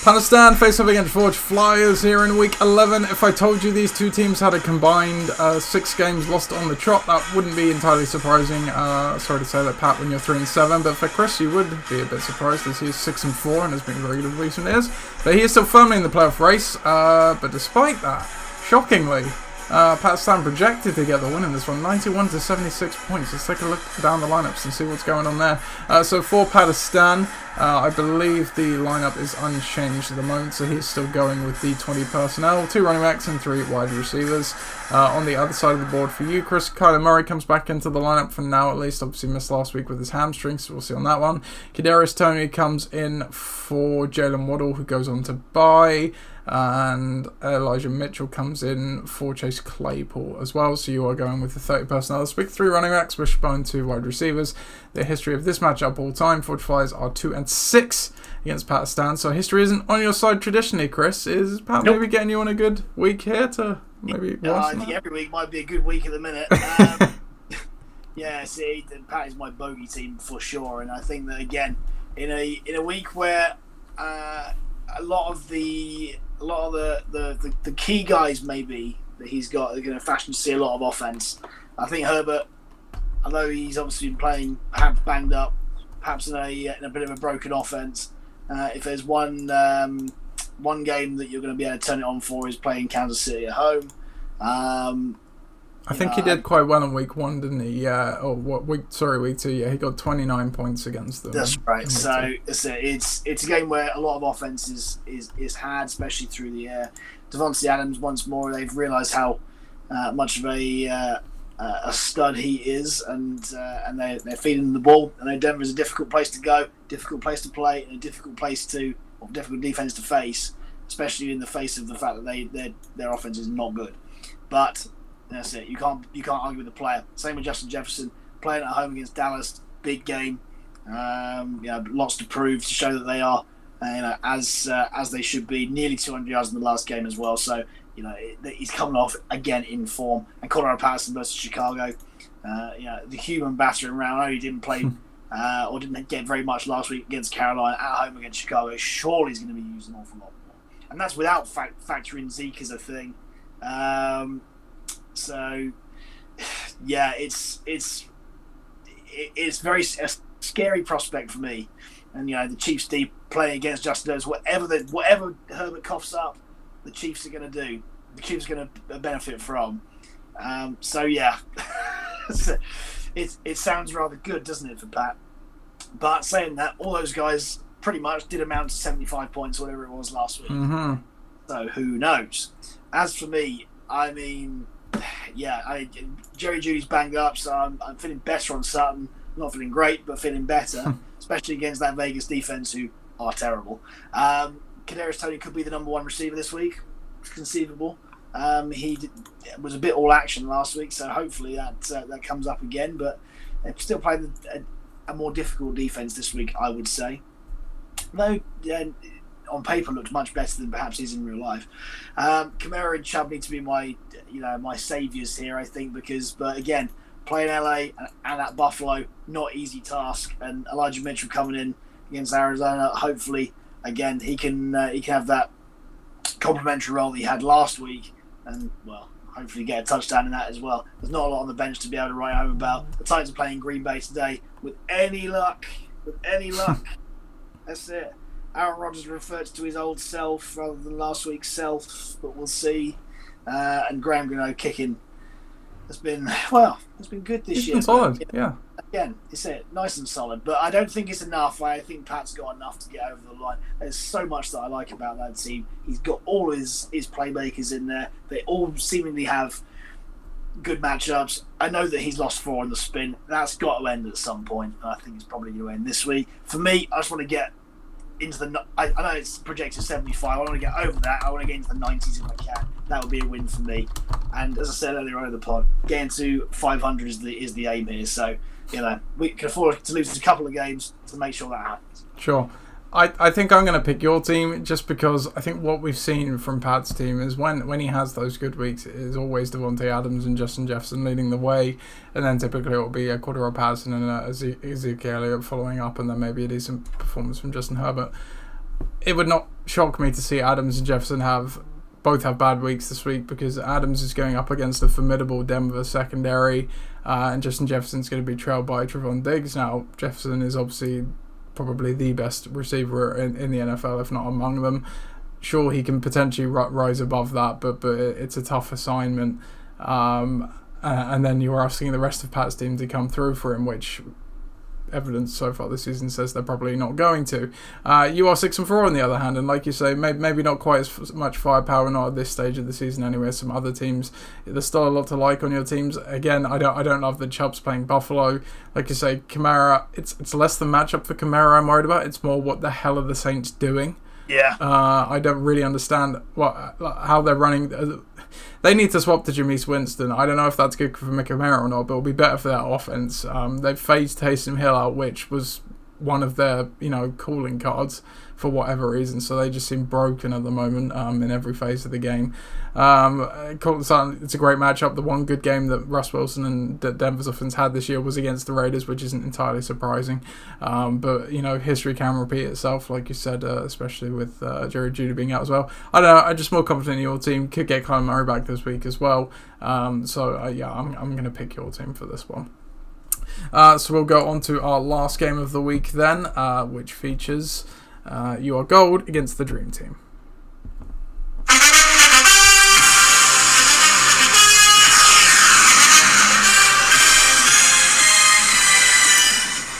Pakistan face off against Forge Flyers here in week 11. If I told you these two teams had a combined 6 games lost on the trot, that wouldn't be entirely surprising. Sorry to say that, Pat, when you're 3-7, but for Chris, you would be a bit surprised as he's 6-4 and has been very good in recent years. But he is still firmly in the playoff race. But despite that, shockingly, Pakistan projected to get the win in this one, 91 to 76 points. Let's take a look down the lineups and see what's going on there. So for Pakistan, I believe the lineup is unchanged at the moment, so he's still going with the 20 personnel, 2 running backs and 3 wide receivers. On the other side of the board for you, Chris, Kyler Murray comes back into the lineup for now at least. Obviously missed last week with his hamstring, so we'll see on that one. Kadarius Toney comes in for Jalen Waddle, who goes on to bye. And Elijah Mitchell comes in for Chase Claypool as well. So you are going with the 30 personnel this week, 3 running backs, Wishbone, 2 wide receivers. The history of this matchup all time, Forge Flyers are 2-6 against Pakistan. So history isn't on your side traditionally, Chris. Is Pat maybe getting you on a good week here to maybe? I think every week might be a good week at the minute. See, Pat is my bogey team for sure, and I think that again in a week where a lot of the key guys maybe that he's got are going to fashion to see a lot of offense. I think Herbert although he's obviously been playing perhaps banged up, perhaps in a bit of a broken offense, if there's one game that you're going to be able to turn it on for is playing Kansas City at home. I think he did quite well in week 1, didn't he? Yeah. Oh, week 2? Yeah, he got 29 points against them. That's right. So it's a game where a lot of offense is had, especially through the air. Devontae Adams, once more, they've realised how much of a stud he is, and they're feeding him the ball. And know Denver's a difficult place to go, difficult place to play, and a difficult defense to face, especially in the face of the fact that their offense is not good. But that's it. You can't argue with the player. Same with Justin Jefferson playing at home against Dallas. Big game. Lots to prove to show that they are, as they should be. Nearly 200 yards in the last game as well. So he's coming off again in form. And Colorado Patterson versus Chicago. The human battering round. I know he didn't play or didn't get very much last week against Carolina. At home against Chicago, surely he's going to be used an awful lot more. And that's without factoring Zeke as a thing. So, yeah, it's very a scary prospect for me, and the Chiefs D playing against Justin Fields, whatever Herbert coughs up, the Chiefs are going to do. The Chiefs are going to benefit from. So yeah, it sounds rather good, doesn't it, for Pat? But saying that, all those guys pretty much did amount to 75 points, whatever it was last week. Mm-hmm. So who knows? As for me, I mean. Yeah, Jerry Jeudy's banged up, so I'm feeling better on Sutton. Not feeling great, but feeling better, especially against that Vegas defense, who are terrible. Kadarius Toney could be the number 1 receiver this week. It's conceivable. He was a bit all action last week, so hopefully that comes up again. But they're still playing a more difficult defense this week, I would say. Though, on paper looked much better than perhaps he is in real life. Kamara and Chubb need to be my saviours here, I think, but again, playing LA and at Buffalo, not easy task. And Elijah Mitchell coming in against Arizona, hopefully, again, he can have that complimentary role that he had last week, and hopefully get a touchdown in that as well. There's not a lot on the bench to be able to write home about. The Titans are playing Green Bay today. With any luck, that's it. Aaron Rodgers refers to his old self rather than last week's self, but we'll see. And Graham Gano kicking has been good this year. It's been solid, yeah. Again, it's it, nice and solid, but I don't think it's enough. I think Pat's got enough to get over the line. There's so much that I like about that team. He's got all his playmakers in there. They all seemingly have good matchups. I know that he's lost 4 in the spin. That's got to end at some point. I think it's probably going to end this week. For me, I just want to get into I know it's projected 75. I want to get over that. I want to get into the 90s if I can. That would be a win for me. And as I said earlier on in the pod, getting to 500 is the aim here. So we can afford to lose a couple of games to make sure that happens. Sure. I think I'm going to pick your team just because I think what we've seen from Pat's team is when he has those good weeks, it is always Devontae Adams and Justin Jefferson leading the way, and then typically it will be a Cordero Patterson and Ezekiel Elliott following up, and then maybe a decent performance from Justin Herbert. It would not shock me to see Adams and Jefferson both have bad weeks this week, because Adams is going up against a formidable Denver secondary, and Justin Jefferson's going to be trailed by Trevon Diggs. Now, Jefferson is obviously probably the best receiver in the NFL, if not among them. Sure, he can potentially rise above that, but it's a tough assignment. And then you're asking the rest of Pat's team to come through for him, which evidence so far this season says they're probably not going to. You are 6-4 on the other hand, and like you say, maybe not quite as much firepower, not at this stage of the season anyway. Some other teams, there's still a lot to like on your teams. Again, I don't love the Chubbs playing Buffalo. Like you say, Kamara, it's less the matchup for Kamara I'm worried about. It's more what the hell are the Saints doing. Yeah. I don't really understand how they're running. They need to swap to Jameis Winston. I don't know if that's good for Kamara or not, but it'll be better for that offense. They've phased Taysom Hill out, which was one of their calling cards for whatever reason. So they just seem broken at the moment in every phase of the game. It's a great matchup. The one good game that Russ Wilson and Denver's offense had this year was against the Raiders, which isn't entirely surprising. But history can repeat itself, like you said, especially with Jerry Jeudy being out as well. I don't know. I'm just more confident in your team. Could get Kyler Murray back this week as well. I'm going to pick your team for this one. So we'll go on to our last game of the week then, which features You Are Gold against the Dream Team.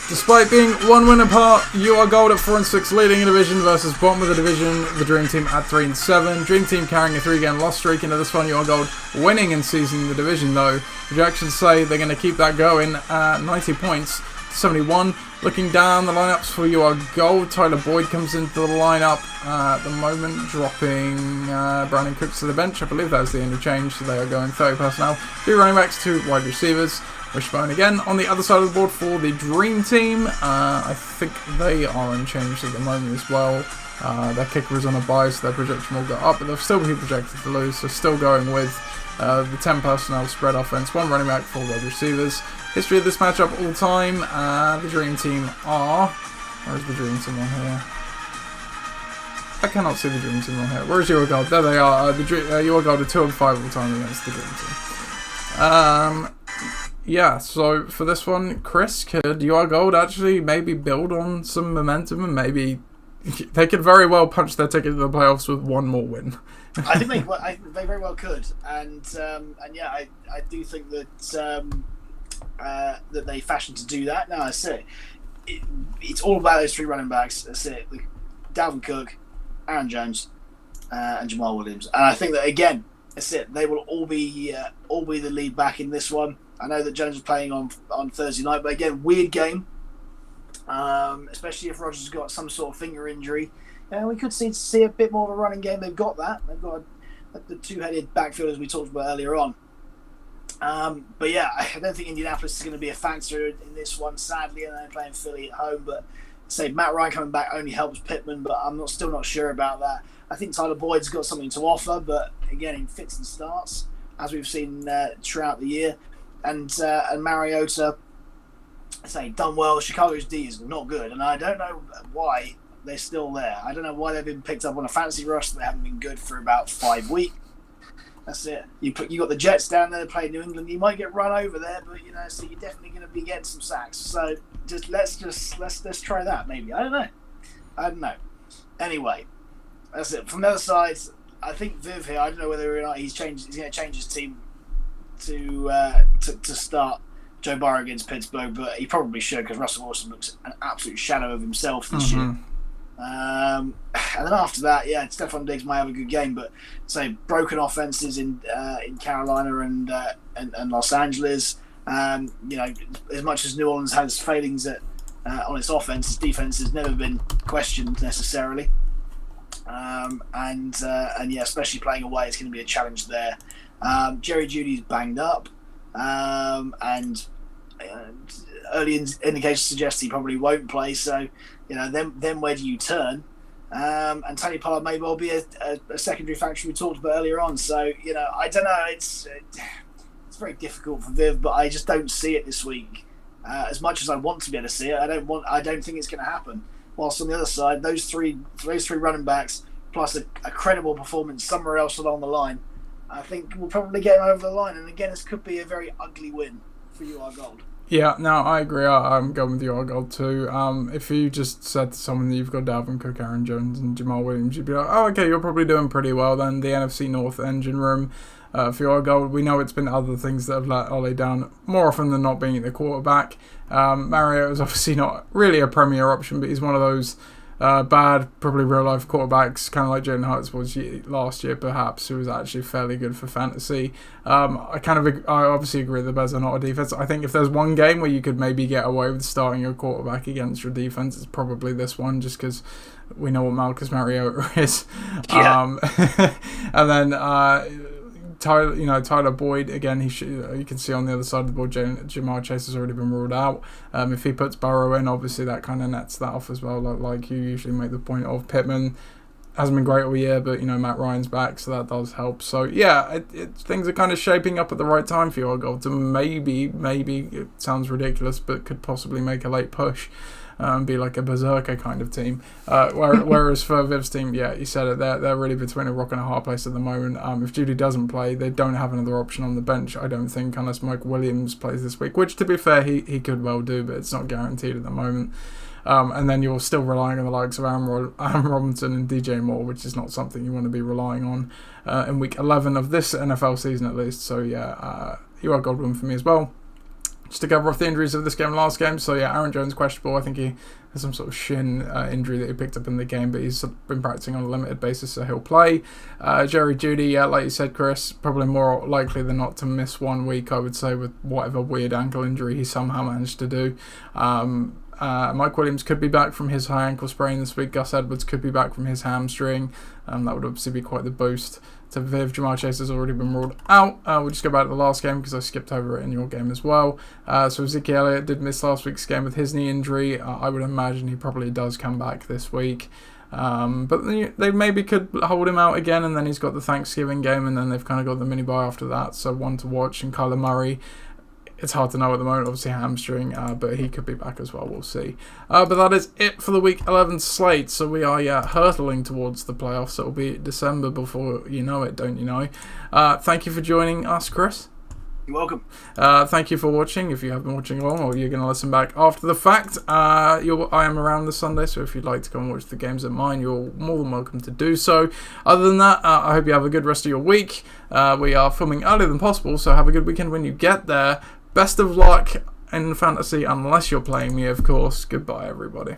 Despite being one win apart, You Are Gold at 4-6 leading a division versus bottom of the division, the Dream Team at 3-7. Dream Team carrying a 3-game loss streak into this one. You Are Gold winning and seizing the division though. Projections say they're going to keep that going at 90 points to 71. Looking down the lineups for You Are Gold, Tyler Boyd comes into the lineup at the moment, dropping Brandon Cooks to the bench. I believe that's the only change, so they are going 30 personnel. 3 running backs, 2 wide receivers. Wishbone again on the other side of the board for the Dream Team. I think they are unchanged at the moment as well. Their kicker is on a bye, so their projection will go up, but they'll still be projected to lose, so still going with the 10 personnel spread offense, 1 running back, 4 wide receivers. History of this matchup all time, the Dream Team are... Where's the Dream Team on here? I cannot see the Dream Team on here. Where's You Are Gold? There they are. You Are Gold are 2-5 all time against the Dream Team. Yeah, so for this one, Chris, could You Are Gold actually maybe build on some momentum and maybe they could very well punch their ticket to the playoffs with 1 more win? I think they very well could, and yeah, I do think that that they fashioned to do that. Now I say it's all about those 3 running backs. That's it. Dalvin Cook, Aaron Jones, and Jamal Williams, and I think that again, that's it. They will all be the lead back in this one. I know that Jones was playing on Thursday night, but again, weird game. Especially if Rodgers has got some sort of finger injury. We could see a bit more of a running game. They've got that. They've got the 2-headed backfield as we talked about earlier on. But yeah, I don't think Indianapolis is going to be a factor in this one, sadly, and they're playing Philly at home. But say Matt Ryan coming back only helps Pittman, but I'm still not sure about that. I think Tyler Boyd's got something to offer, but again, in fits and starts, as we've seen throughout the year. And Mariota, done well. Chicago's D is not good, and I don't know why they're still there. I don't know why they've been picked up on a fantasy roster. They haven't been good for about 5 weeks. That's it. You got the Jets down there playing New England. You might get run over there, but so you're definitely going to be getting some sacks. So let's try that maybe. I don't know. Anyway, that's it. From the other side, I think Viv here. I don't know whether or not he's going to change his team to start Joe Burrow against Pittsburgh, but he probably should because Russell Wilson looks an absolute shadow of himself this year. And then after that, yeah, Stephon Diggs might have a good game, but broken offenses in Carolina and Los Angeles. As much as New Orleans has failings on its offense, its defense has never been questioned necessarily. And yeah, especially playing away, it's going to be a challenge there. Jerry Jeudy's banged up, and early indications suggest he probably won't play. So, then where do you turn? And Tony Pollard may well be a secondary factor we talked about earlier on. So, I don't know. It's very difficult for Viv, but I just don't see it this week. As much as I want to be able to see it, I don't think it's going to happen. Whilst on the other side, those three running backs plus a credible performance somewhere else along the line, I think we'll probably get him over the line. And again, this could be a very ugly win for You Are Gold. Yeah, no, I agree. I'm going with You Are Gold too. If you just said to someone that you've got Dalvin Cook, Aaron Jones, and Jamal Williams, you'd be like, oh, okay, you're probably doing pretty well then. The NFC North engine room for You Are Gold. We know it's been other things that have let Ole down more often than not being the quarterback. Mariota is obviously not really a premier option, but he's one of those bad, probably real-life quarterbacks, kind of like Jalen Hurts was last year, perhaps, who was actually fairly good for fantasy. I obviously agree the Bears are not a defense. I think if there's one game where you could maybe get away with starting your quarterback against your defense, it's probably this one, just because we know what Marcus Mariota is. Yeah. And then Tyler Boyd, again, you can see on the other side of the board, Jamar Chase has already been ruled out. If he puts Burrow in, obviously that kind of nets that off as well, like you usually make the point of. Pittman, hasn't been great all year, but Matt Ryan's back, so that does help. So yeah, things are kind of shaping up at the right time for your goal to maybe it sounds ridiculous, but could possibly make a late push. Be like a berserker kind of team. Whereas for Viv's team, yeah, you said it, they're really between a rock and a hard place at the moment. If Judy doesn't play, they don't have another option on the bench, I don't think, unless Mike Williams plays this week, which to be fair, he could well do, but it's not guaranteed at the moment. And then you're still relying on the likes of Aaron Robinson and DJ Moore, which is not something you want to be relying on in week 11 of this NFL season at least. So yeah, you are Godwin for me as well. Just to cover off the injuries of this game, last game. So yeah, Aaron Jones questionable. I think he has some sort of shin injury that he picked up in the game, but he's been practicing on a limited basis, so he'll play. Jerry Jeudy, yeah, like you said, Chris, probably more likely than not to miss 1 week, I would say, with whatever weird ankle injury he somehow managed to do. Mike Williams could be back from his high ankle sprain this week. Gus Edwards could be back from his hamstring. That would obviously be quite the boost to Viv. Jamar Chase has already been ruled out. We'll just go back to the last game because I skipped over it in your game as well. So Ezekiel Elliott did miss last week's game with his knee injury. I would imagine he probably does come back this week. But they maybe could hold him out again, and then he's got the Thanksgiving game, and then they've kind of got the mini bye after that. So one to watch. And Kyler Murray, it's hard to know at the moment, obviously hamstring, but he could be back as well, we'll see. But that is it for the Week 11 slate, so we are hurtling towards the playoffs. It'll be December before you know it, don't you know? Thank you for joining us, Chris. You're welcome. Thank you for watching, if you have been watching along, or you're going to listen back after the fact. I am around this Sunday, so if you'd like to come and watch the games at mine, you're more than welcome to do so. Other than that, I hope you have a good rest of your week. We are filming earlier than possible, so have a good weekend when you get there. Best of luck in fantasy, unless you're playing me, of course. Goodbye, everybody.